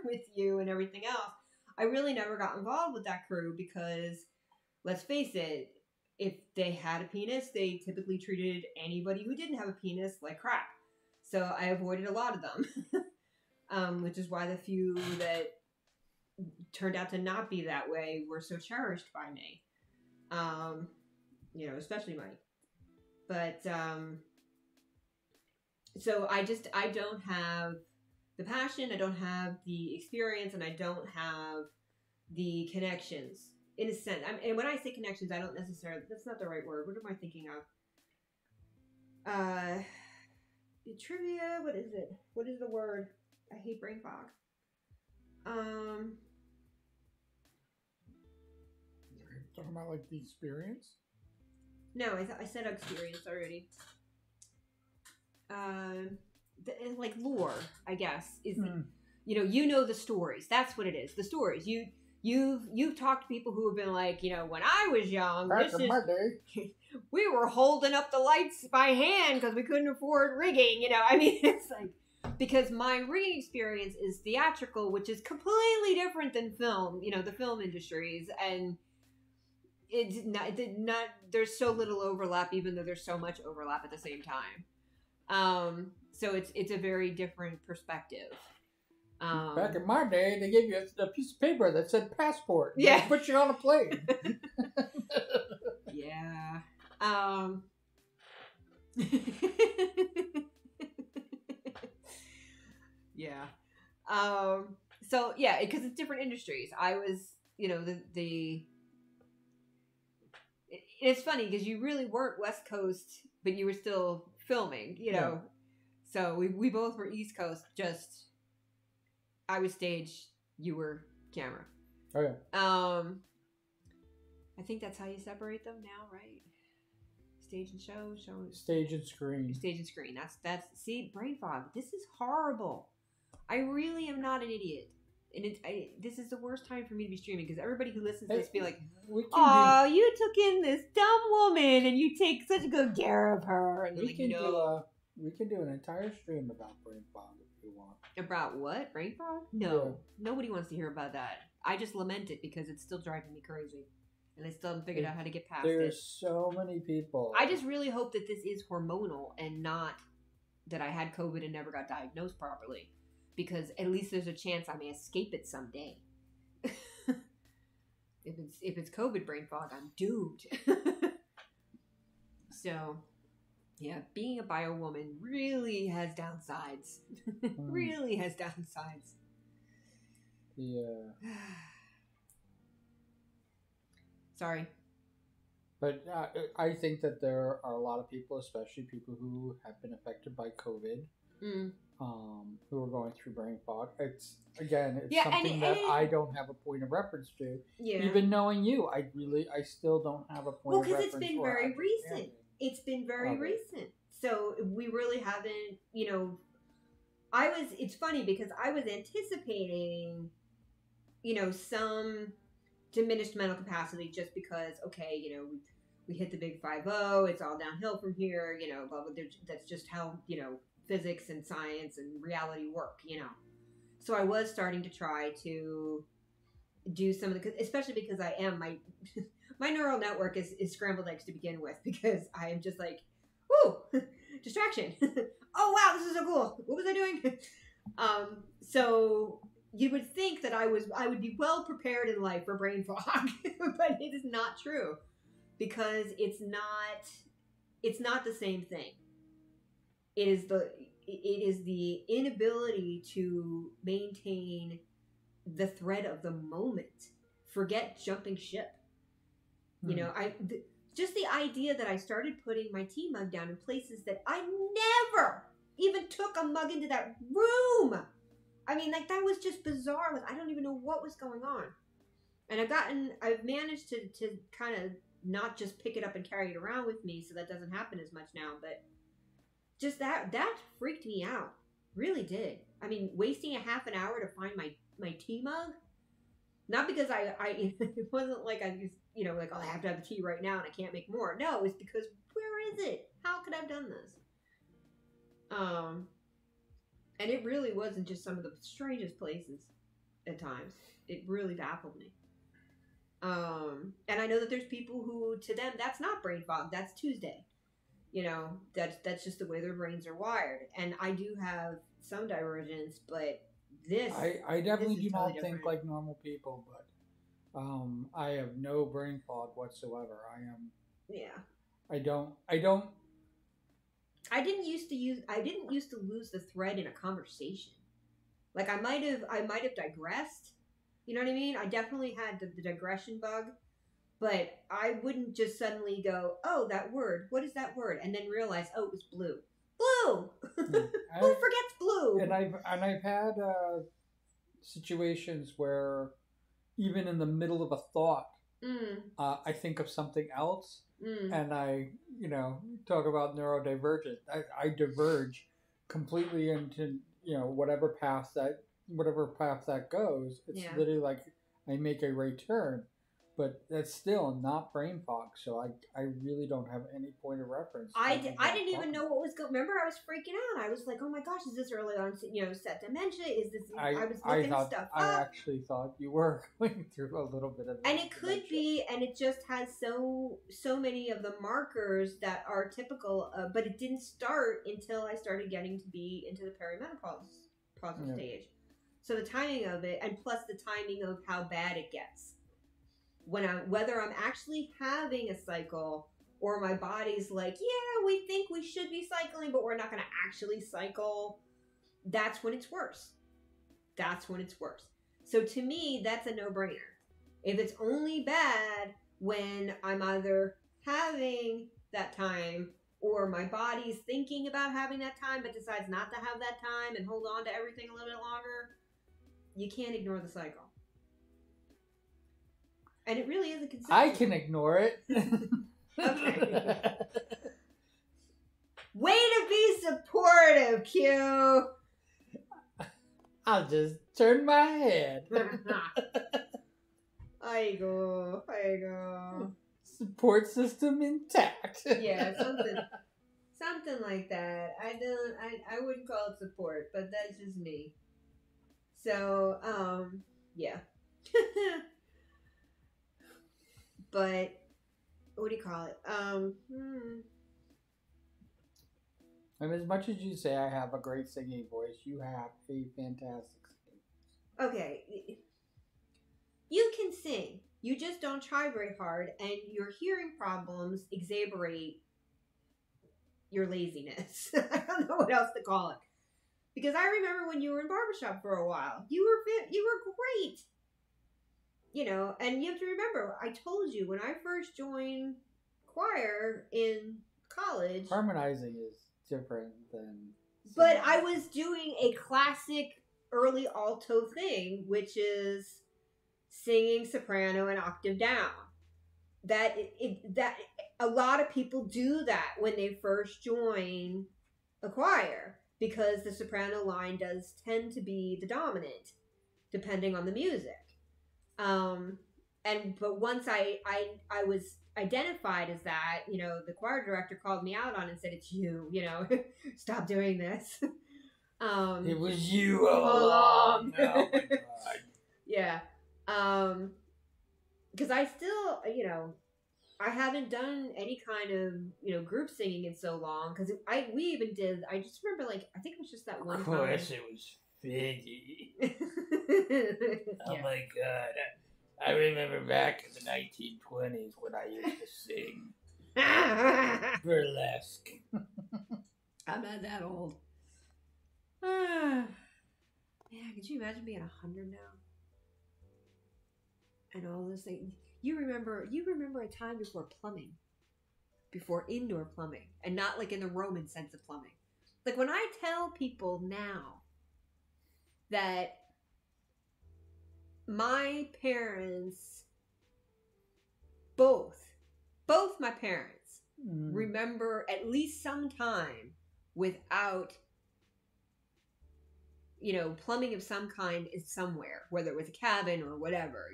with you and everything else, I really never got involved with that crew because, let's face it, if they had a penis, they typically treated anybody who didn't have a penis like crap. So I avoided a lot of them, which is why the few that turned out to not be that way were so cherished by me. You know, especially Mike. But, so I don't have the passion, I don't have the experience, and I don't have the connections in a sense. And when I say connections, I don't necessarily, that's not the right word. What am I thinking of? Trivia, what is it? What is the word? I hate brain fog. Talking about like the experience? No, I said experience already. Like lore, I guess, is you know the stories. That's what it is. The stories. You've talked to people who have been like, when I was young, we were holding up the lights by hand because we couldn't afford rigging. I mean, it's like, because my rigging experience is theatrical, which is completely different than film. The film industries, and it's not. There's so little overlap, even though there's so much overlap at the same time. So it's a very different perspective. Back in my day, they gave you a piece of paper that said passport. Yeah. They put you on a plane. Yeah. Yeah. So yeah, because it's different industries. I was, it's funny because you really weren't West Coast, but you were still filming, Yeah. So we both were East Coast, just I was stage, you were camera. Oh yeah. I think that's how you separate them now, right? Stage and show. Stage and screen. Stage and screen. That's see, brain fog. This is horrible. I really am not an idiot. And this is the worst time for me to be streaming because everybody who listens to this be like, "Oh, you took in this dumb woman and you take such good care of her." And we can do an entire stream about brain fog if you want. About what? Brain fog? No, Nobody wants to hear about that. I just lament it because it's still driving me crazy, and I still haven't figured out how to get past it. There's so many people. I just really hope that this is hormonal and not that I had COVID and never got diagnosed properly. Because at least there's a chance I may escape it someday. If it's COVID brain fog, I'm doomed. So, yeah, being a bio woman really has downsides. Really has downsides. Yeah. Sorry. But I think that there are a lot of people, especially people who have been affected by COVID. Who are going through brain fog. It's something that I don't have a point of reference to. Yeah. Even knowing you, I still don't have a point of reference. Well, because it's been very recent. It's been very recent. So we really haven't, it's funny because I was anticipating, some diminished mental capacity just because, we hit the big 5-0, it's all downhill from here, blah, blah, that's just how, physics and science and reality work, So I was starting to try to do some of the, especially because I am, my neural network is scrambled eggs to begin with because I am just like, whoo, distraction. Oh, wow, this is so cool. What was I doing? So you would think that I would be well prepared in life for brain fog, but it is not true because it's not the same thing. It is the inability to maintain the thread of the moment. Forget jumping ship. Just the idea that I started putting my tea mug down in places that I never even took a mug into that room. I mean, that was just bizarre. I don't even know what was going on. And I've managed to kind of not just pick it up and carry it around with me, so that doesn't happen as much now, but just that freaked me out. Really did. I mean, wasting a half an hour to find my tea mug. Not because I it wasn't like I just, I have to have the tea right now and I can't make more. No, it's because where is it? How could I have done this? And it really wasn't just some of the strangest places at times. It really baffled me. And I know that there's people who, to them, that's not brain fog. That's Tuesday. That's just the way their brains are wired. And I do have some divergence, but I definitely do not think like normal people, but I have no brain fog whatsoever. I didn't used to lose the thread in a conversation. Like I might have digressed. You know what I mean? I definitely had the digression bug, but I wouldn't just suddenly go, "Oh, that word. What is that word?" and then realize, "Oh, it was blue." Blue. Who forgets blue? And I've had situations where even in the middle of a thought, I think of something else, and I, talk about neurodivergent. I diverge completely into whatever path that goes. It's literally like I make a right turn, but that's still not brain fog. So I really don't have any point of reference. I didn't even know what was going. Remember, I was freaking out. I was like, "Oh my gosh, is this early on? Set dementia? Is this?" I was looking stuff up. I actually thought you were going through a little bit of. And it could be, and it just has so many of the markers that are typical. But it didn't start until I started getting to be into the perimenopause stage. So the timing of it, and plus the timing of how bad it gets, whether I'm actually having a cycle. Or my body's like, yeah, we think we should be cycling, but we're not going to actually cycle. That's when it's worse. So to me, that's a no-brainer. If it's only bad when I'm either having that time or my body's thinking about having that time but decides not to have that time and hold on to everything a little bit longer, you can't ignore the cycle. And it really is a consistent. I can ignore it. Okay. Way to be supportive, Q. I'll just turn my head. I go. Support system intact. Yeah, something like that. I wouldn't call it support, but that's just me. So, yeah. But what do you call it? And as much as you say I have a great singing voice, you have a fantastic singing voice. Okay. You can sing. You just don't try very hard, and your hearing problems exacerbate your laziness. I don't know what else to call it. Because I remember when you were in barbershop for a while. You were great. And you have to remember, I told you, when I first joined choir in college... Harmonizing is different than... But I was doing a classic early alto thing, which is singing soprano an octave down. That a lot of people do that when they first join a choir, because the soprano line does tend to be the dominant, depending on the music. But once I was identified as that, the choir director called me out on it and said, "It's you, stop doing this." It was you all along. Oh my God. Yeah. Because I still, I haven't done any kind of, group singing in so long. Because we even did, I just remember, I think it was just that one time. Of course, it was Figgy. Oh my God. I remember back in the 1920s when I used to sing burlesque. I'm not that old. Man, could you imagine being 100 now? And all this thing. You remember a time before plumbing. Before indoor plumbing. And not like in the Roman sense of plumbing. Like when I tell people now that my parents, both my parents, remember at least some time without, plumbing of some kind is somewhere, whether it was a cabin or whatever,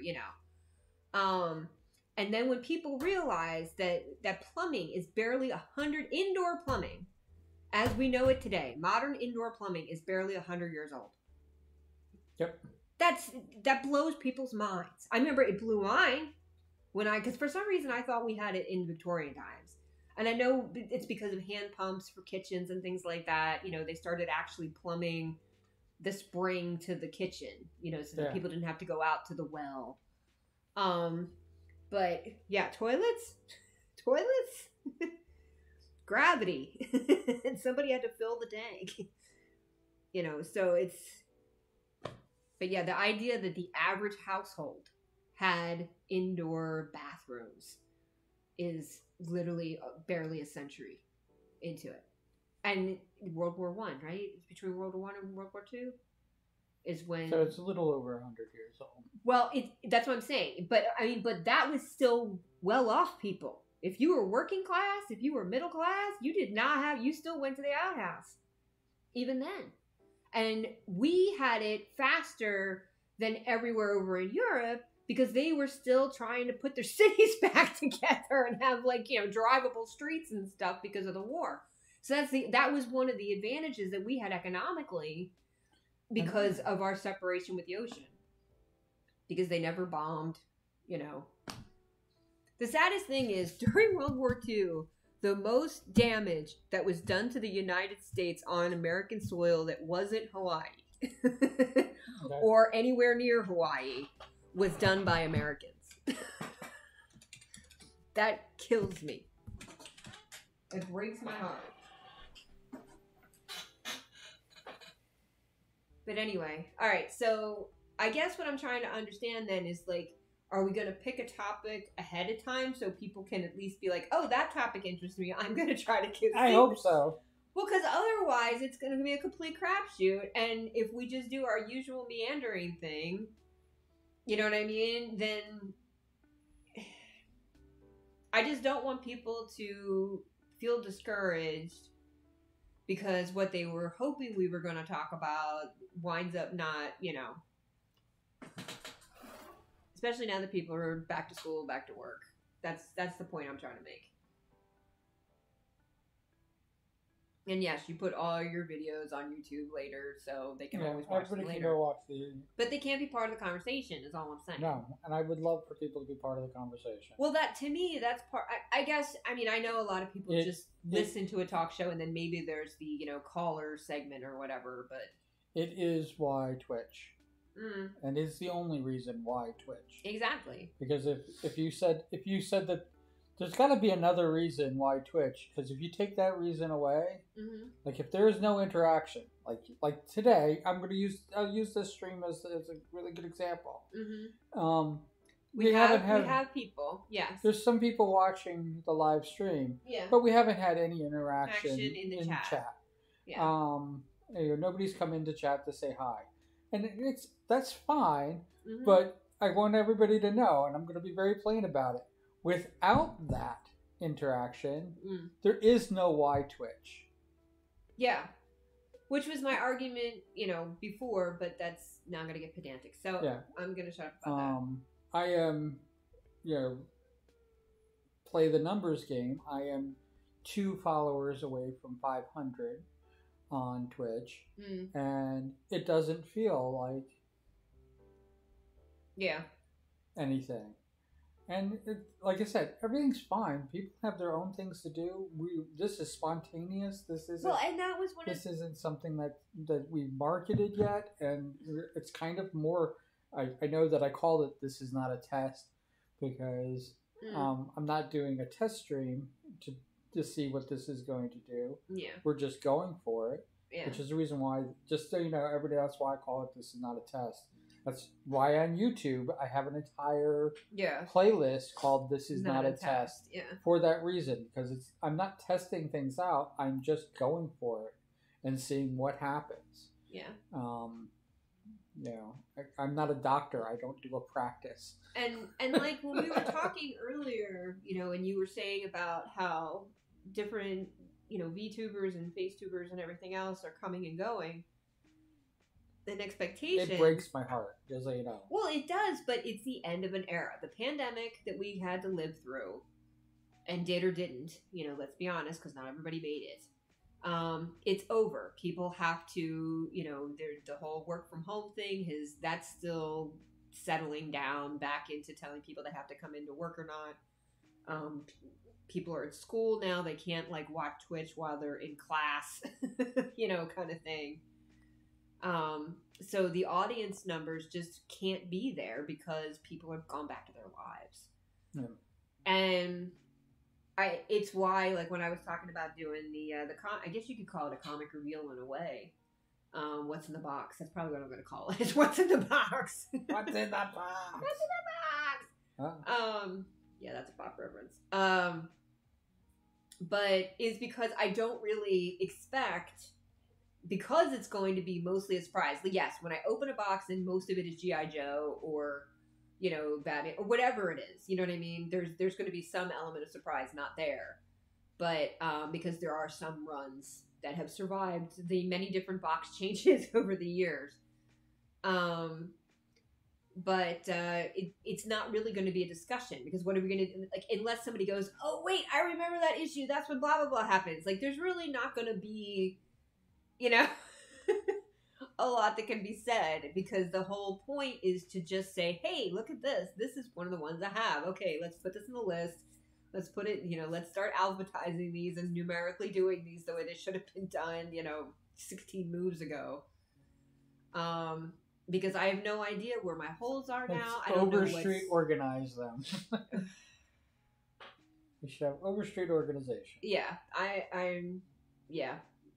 and then when people realize that plumbing is barely 100, indoor plumbing, as we know it today, modern indoor plumbing is barely 100 years old. Yep. That blows people's minds. I remember it blew mine because for some reason I thought we had it in Victorian times. And I know it's because of hand pumps for kitchens and things like that. They started actually plumbing the spring to the kitchen, so that people didn't have to go out to the well. But yeah, toilets, gravity, and somebody had to fill the tank. So But yeah, the idea that the average household had indoor bathrooms is literally barely a century into it. And World War One, right? Between World War One and World War Two is when. So it's a little over 100 years old. Well, that's what I'm saying. But I mean, but that was still well off people. If you were working class, if you were middle class, you did not have. You still went to the outhouse, even then. And we had it faster than everywhere over in Europe because they were still trying to put their cities back together and have drivable streets and stuff because of the war. So that was one of the advantages that we had economically because of our separation with the ocean. Because they never bombed, The saddest thing is, during World War II, the most damage that was done to the United States on American soil that wasn't Hawaii or anywhere near Hawaii was done by Americans. That kills me. It breaks my heart. But anyway, all right, so I guess what I'm trying to understand then is are we going to pick a topic ahead of time so people can at least be like, oh, that topic interests me. I'm going to try to give. I hope so. Well, because otherwise it's going to be a complete crapshoot. And if we just do our usual meandering thing, you know what I mean? Then I just don't want people to feel discouraged because what they were hoping we were going to talk about winds up not, especially now that people are back to school, back to work. That's the point I'm trying to make. And yes, you put all your videos on YouTube later, so they can always watch them later. Everybody can go watch the... But they can't be part of the conversation, is all I'm saying. No, and I would love for people to be part of the conversation. Well, to me, that's part... I guess, I know a lot of people just listen to a talk show, and then maybe there's the, caller segment or whatever, but... It is why Twitch. And it's the only reason why Twitch. Exactly. Because if you said that there's got to be another reason why Twitch, because if you take that reason away, if there is no interaction, like today, I'll use this stream as a really good example. We have people. Yes. There's some people watching the live stream. Yeah. But we haven't had any interaction in the chat. Yeah. Nobody's come into chat to say hi. And that's fine, but I want everybody to know, and I'm going to be very plain about it. Without that interaction, there is no why Twitch. Yeah. Which was my argument, before, but that's now I'm going to get pedantic. So yeah. I'm going to shut up about that. I am, play the numbers game. I am 2 followers away from 500. On Twitch, and it doesn't feel like anything. And like I said, everything's fine. People have their own things to do. This is spontaneous. This isn't. Well, and that was this isn't something that we marketed yet, and it's kind of more. I know that I called it. This is not a test because I'm not doing a test stream to see what this is going to do. Yeah. We're just going for it. Yeah. Which is the reason why, just so you know, everybody, that's why I call it This Is Not a Test. That's why on YouTube I have an entire playlist called This Is Not a Test. Yeah. For that reason. Because I'm not testing things out. I'm just going for it and seeing what happens. Yeah. I'm not a doctor. I don't do a practice. And like when we were talking earlier, and you were saying about how different, VTubers and FaceTubers and everything else are coming and going. An expectation. It breaks my heart, just so you know. Well, it does, but it's the end of an era. The pandemic that we had to live through, and did or didn't, let's be honest, because not everybody made it. It's over. People have to, the whole work from home thing that's still settling down back into telling people they have to come into work or not. People are at school now. They can't watch Twitch while they're in class, kind of thing. So the audience numbers just can't be there because people have gone back to their lives. Yeah. And it's why, when I was talking about doing I guess you could call it a comic reveal in a way. What's in the box? That's probably what I'm going to call it. What's in the box? What's in the box? What's in the box? Oh. Yeah, that's a pop reference. But is because I don't really expect, because it's going to be mostly a surprise. Yes, when I open a box and most of it is G.I. Joe or, you know, Batman or whatever it is, you know what I mean? There's going to be some element of surprise not there. But because there are some runs that have survived the many different box changes over the years. But it's not really going to be a discussion, because what are we going to do? Like, unless somebody goes, oh, wait, I remember that issue. That's when blah, blah, blah happens. Like, there's really not going to be, you know, a lot that can be said, because the whole point is to just say, hey, look at this. This is one of the ones I have. Okay, let's put this in the list. Let's put it, you know, let's start alphabetizing these and numerically doing these the way they should have been done, you know, 16 moves ago. Because I have no idea where my holes are now. I don't know Overstreet organize them. We should have Overstreet organization. Yeah, I'm yeah,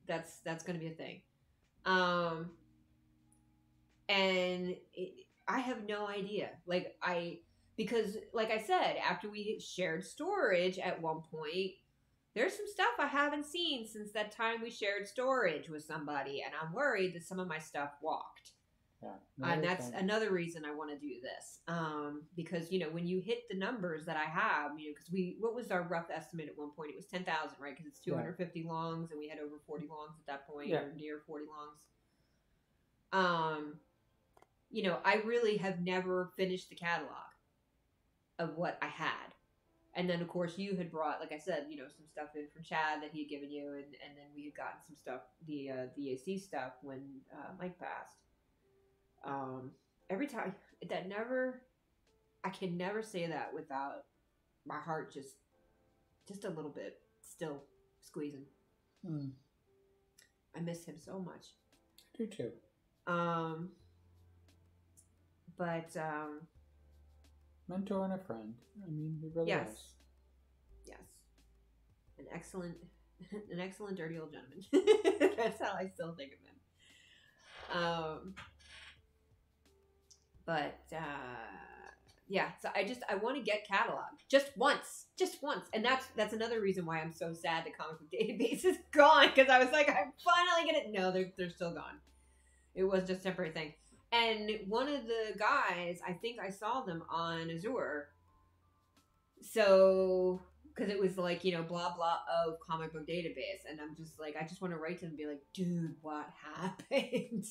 that's going to be a thing. And I have no idea. Because, like I said, after we shared storage at one point, there's some stuff I haven't seen since that time we shared storage with somebody, and I'm worried that some of my stuff walked. Yeah, and that's another reason I want to do this. Because, you know, when you hit the numbers that I have, you know, because what was our rough estimate at one point? It was 10,000, right? Because it's 250 longs, and we had over 40 longs at that point, or near 40 longs. You know, I really have never finished the catalog of what I had. And then, of course, you had brought, like I said, you know, some stuff in from Chad that he had given you, and then we had gotten some stuff, the AC stuff when Mike passed. Every time, I can never say that without my heart just a little bit still squeezing. I miss him so much. I do too. But mentor and a friend. I mean, he really is. Yes. An excellent dirty old gentleman. That's how I still think of him. But yeah, so I want to get catalog just once, and that's another reason why I'm so sad the comic book database is gone, because I was like, I'm finally gonna. No, they're still gone. It was just a temporary thing. And one of the guys, I think I saw them on Azure. So, because it was like, you know, blah, blah of comic book database. And I'm just like, I just want to write to them and be like, dude, what happened?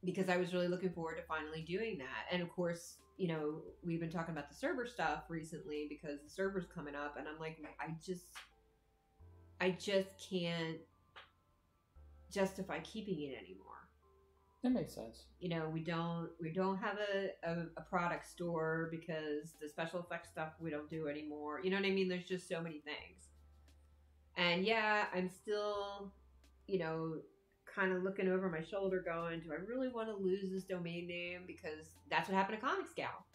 Because I was really looking forward to finally doing that. And of course, you know, we've been talking about the server stuff recently because the server's coming up. And I'm like, I just can't justify keeping it anymore. That makes sense. You know, we don't have a product store because the special effects stuff we don't do anymore. You know what I mean? There's just so many things. And yeah, I'm still, you know, kind of looking over my shoulder going, do I really want to lose this domain name? Because that's what happened to Comic Scout.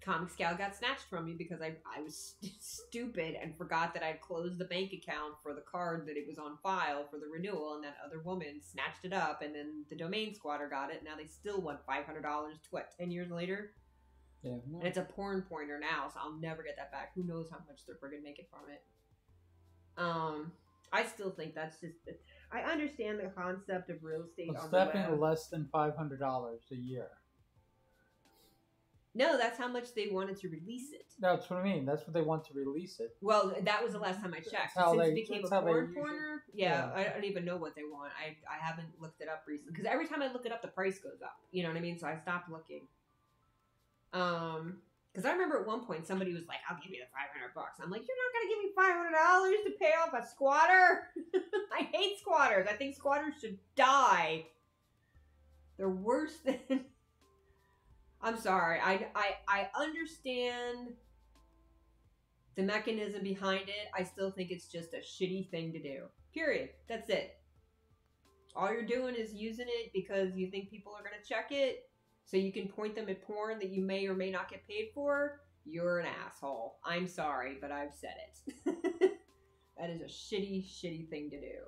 Comic Scout got snatched from me because I was stupid and forgot that I'd closed the bank account for the card that it was on file for the renewal, and that other woman snatched it up, and then the domain squatter got it. Now they still want $500 to what, 10 years later? Yeah. No. And it's a porn pointer now, so I'll never get that back. Who knows how much they're friggin' making from it. I still think that's just... I understand the concept of real estate on the web. It's definitely less than $500 a year. No, that's how much they wanted to release it. That's what I mean. That's what they want to release it. Well, that was the last time I checked. Since it became a porn corner, yeah, I don't even know what they want. I haven't looked it up recently. Because every time I look it up, the price goes up. You know what I mean? So I stopped looking. Because I remember at one point somebody was like, I'll give you the $500. I'm like, you're not going to give me $500 to pay off a squatter? I hate squatters. I think squatters should die. They're worse than... I'm sorry. I understand the mechanism behind it. I still think it's just a shitty thing to do. Period. That's it. All you're doing is using it because you think people are going to check it, so you can point them at porn that you may or may not get paid for. You're an asshole. I'm sorry, but I've said it. That is a shitty, shitty thing to do.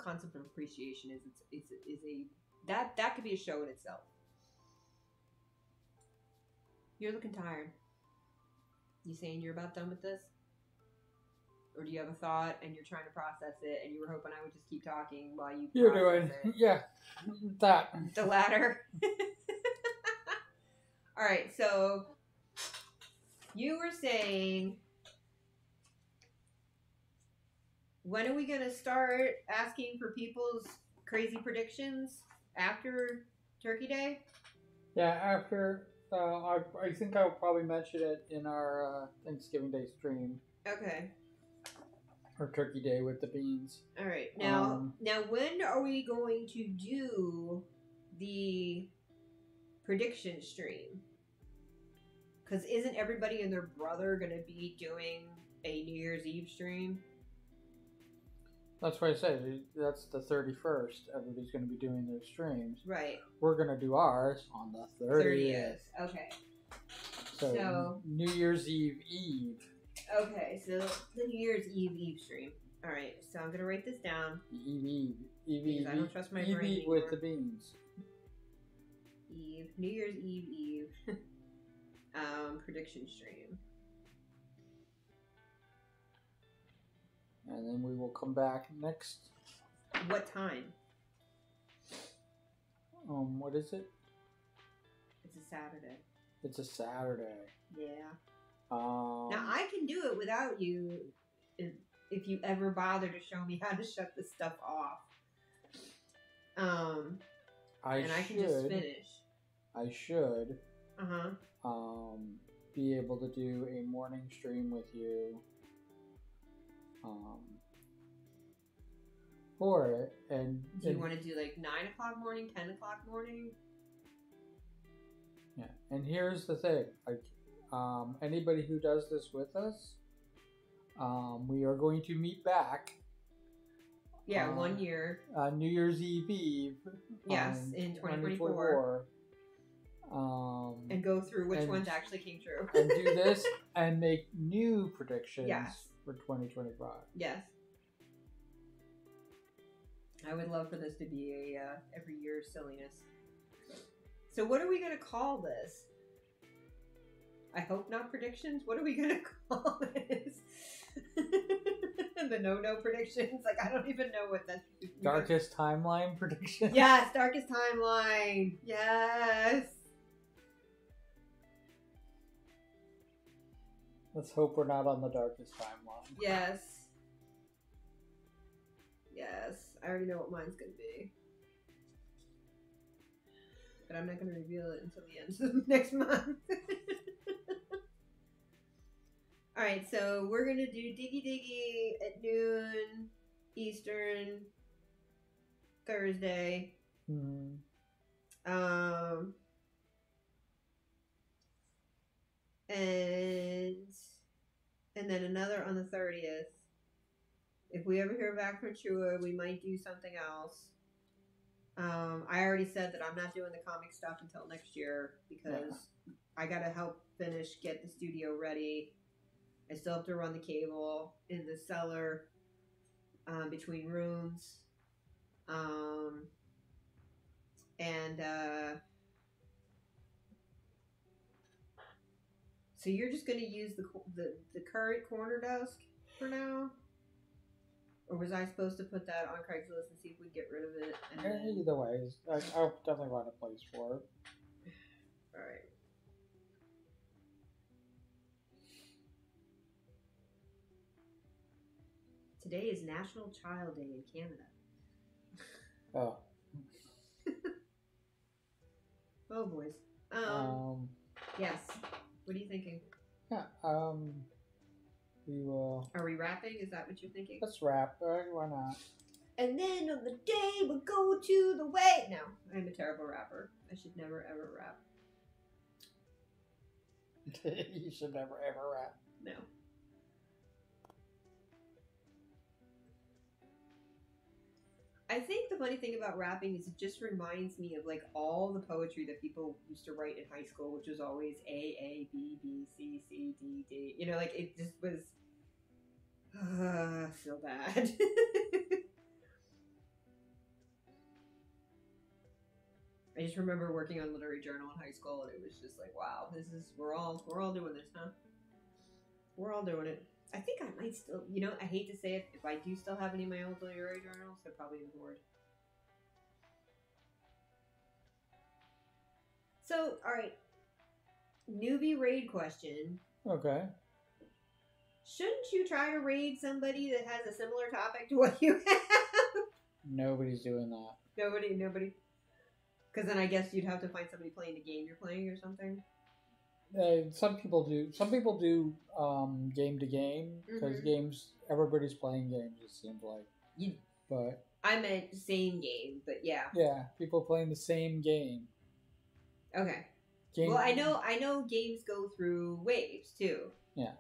concept of appreciation is a that could be a show in itself. You're looking tired. You saying you're about done with this? Or do you have a thought and you're trying to process it and you were hoping I would just keep talking while you You're process doing, it? yeah, that. The latter. All right, so you were saying, when are we going to start asking for people's crazy predictions? After Turkey Day? Yeah, after, I think I'll probably mention it in our Thanksgiving Day stream. Okay. Or Turkey Day with the beans. All right. Now, when are we going to do the prediction stream? Because isn't everybody and their brother going to be doing a New Year's Eve stream? That's why I said that's the 31st. Everybody's going to be doing their streams. Right. We're going to do ours on the 30th. Okay. So New Year's Eve Eve. Okay, so the New Year's Eve stream. All right, so I'm going to write this down. Eve. I don't trust my brain anymore. With the beans. Eve. New Year's Eve. Prediction stream. And then we will come back next. What time? What is it? It's a Saturday. It's a Saturday. Yeah. Now I can do it without you if you ever bother to show me how to shut this stuff off. I can just finish. I should. Uh-huh. Be able to do a morning stream with you. For it, and do you want to do like 9 o'clock morning, 10 o'clock morning? Yeah, and here's the thing, like, anybody who does this with us, we are going to meet back. Yeah, 1 year. New Year's Eve. Yes, in 2024. And go through which ones actually came true. And do this and make new predictions. Yes. For 2025. Yes. I would love for this to be a every year silliness. So what are we going to call this? I hope not predictions. What are we going to call this? The no predictions. Like, I don't even know what that is. Darkest timeline predictions? Yes, darkest timeline. Yes. Let's hope we're not on the darkest timeline. Yes. Yes. I already know what mine's going to be. But I'm not going to reveal it until the end of next month. Alright, so we're going to do Diggy Diggy at noon Eastern Thursday. Mm-hmm. And then another on the 30th. If we ever hear back from Chua, we might do something else. I already said that I'm not doing the comic stuff until next year because I gotta help get the studio ready. I still have to run the cable in the cellar between rooms. So you're just going to use the current corner desk for now? Or was I supposed to put that on Craigslist and see if we get rid of it? And either way, I'll definitely find a place for it. Alright. Today is National Child Day in Canada. Oh. Oh, boys. Yes. What are you thinking? Yeah, we will... Are we rapping? Is that what you're thinking? Let's rap. Why not? And then on the day we'll go to the way... No, I'm a terrible rapper. I should never, ever rap. You should never, ever rap. No. I think the funny thing about rapping is it just reminds me of like all the poetry that people used to write in high school, which was always A, B, B, C, C, D, D. You know, like it just was so bad. just remember working on literary journal in high school, and it was just like, wow, we're all doing this, huh? We're all doing it. I think I might still, I hate to say it, if I do still have any of my old literary journals, they're probably in the hoard. So, all right, newbie raid question. Okay. Shouldn't you try to raid somebody that has a similar topic to what you have? Nobody's doing that. Nobody. Because then I guess you'd have to find somebody playing the game you're playing or something. Some people do. Some people do game to game because games. Everybody's playing games. It seems like. But I meant same game, but yeah. Yeah, people playing the same game. Okay. Well, I know games go through waves too. Yeah,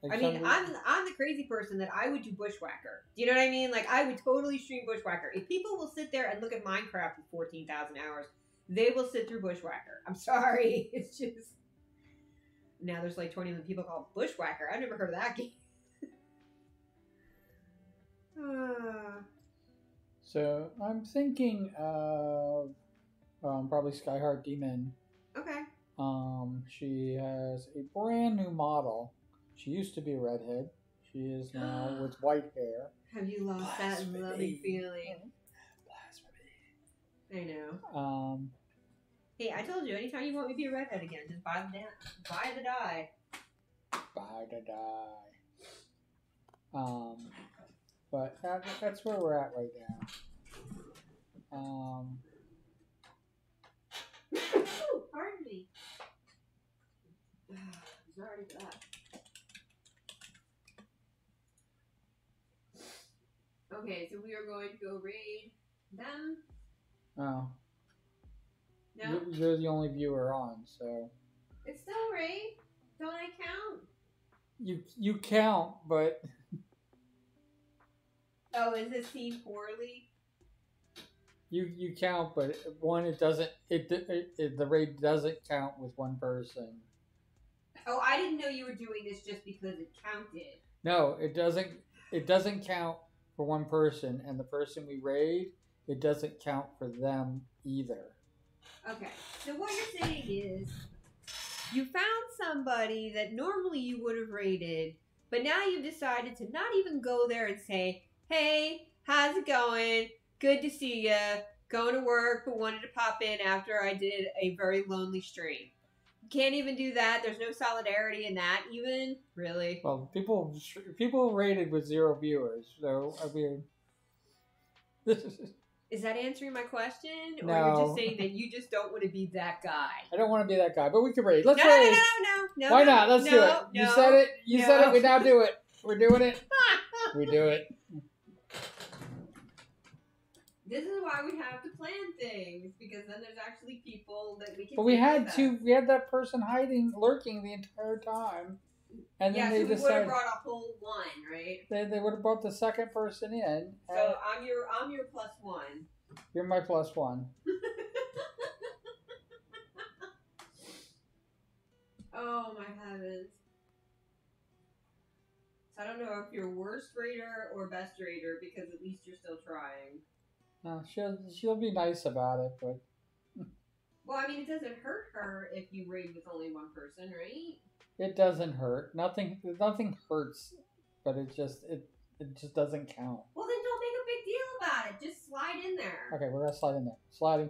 I mean, I'm the crazy person that I would do Bushwhacker. Do you know what I mean? Like, I would totally stream Bushwhacker. If people will sit there and look at Minecraft for 14,000 hours, they will sit through Bushwhacker. I'm sorry. It's just... Now there's like 20 million people called Bushwhacker. I've never heard of that game. So, I'm thinking of probably Skyheart Demon. Okay. She has a brand new model. She used to be a redhead. She is now with white hair. Have you lost that loving feeling? Blasphemy. I know. Hey, I told you, anytime you want me to be a redhead again, just buy the dye. Buy the dye. But that's where we're at right now. Ooh, pardon me. Sorry for that. Okay, so we are going to go raid them. Oh. No? You're the only viewer on, so... It's still raid. Don't I count? You count, but... Oh, is this seen poorly? You count, but it doesn't... the raid doesn't count with one person. Oh, I didn't know you were doing this just because it counted. No, it doesn't count for one person, and the person we raid, it doesn't count for them either. Okay, so what you're saying is you found somebody that normally you would have raided, but now you've decided to not even go there and say, hey, how's it going? Good to see ya. Going to work, but wanted to pop in after I did a very lonely stream. Can't even do that. There's no solidarity in that even. Really? Well, people rated with 0 viewers, so I mean, is that answering my question, or no. you're just saying that you just don't want to be that guy? I don't want to be that guy, but we can raid. Let's raid. No. Why not? Let's do it. You said it. You said it. We now do it. We're doing it. We do it. This is why we have to plan things, because then there's actually people that we can. But we had that person lurking the entire time, and then they decided. We would have brought a whole one, right? They would have brought the second person in. So I'm your plus one. You're my plus one. Oh my heavens! So I don't know if you're worst raider or best raider, because at least you're still trying. No, she'll be nice about it, but... Well, I mean, it doesn't hurt her if you raid with only one person, right? It doesn't hurt. Nothing hurts, but it just doesn't count. Well, then don't make a big deal about it. Just slide in there. Okay, we're gonna slide in there. Sliding.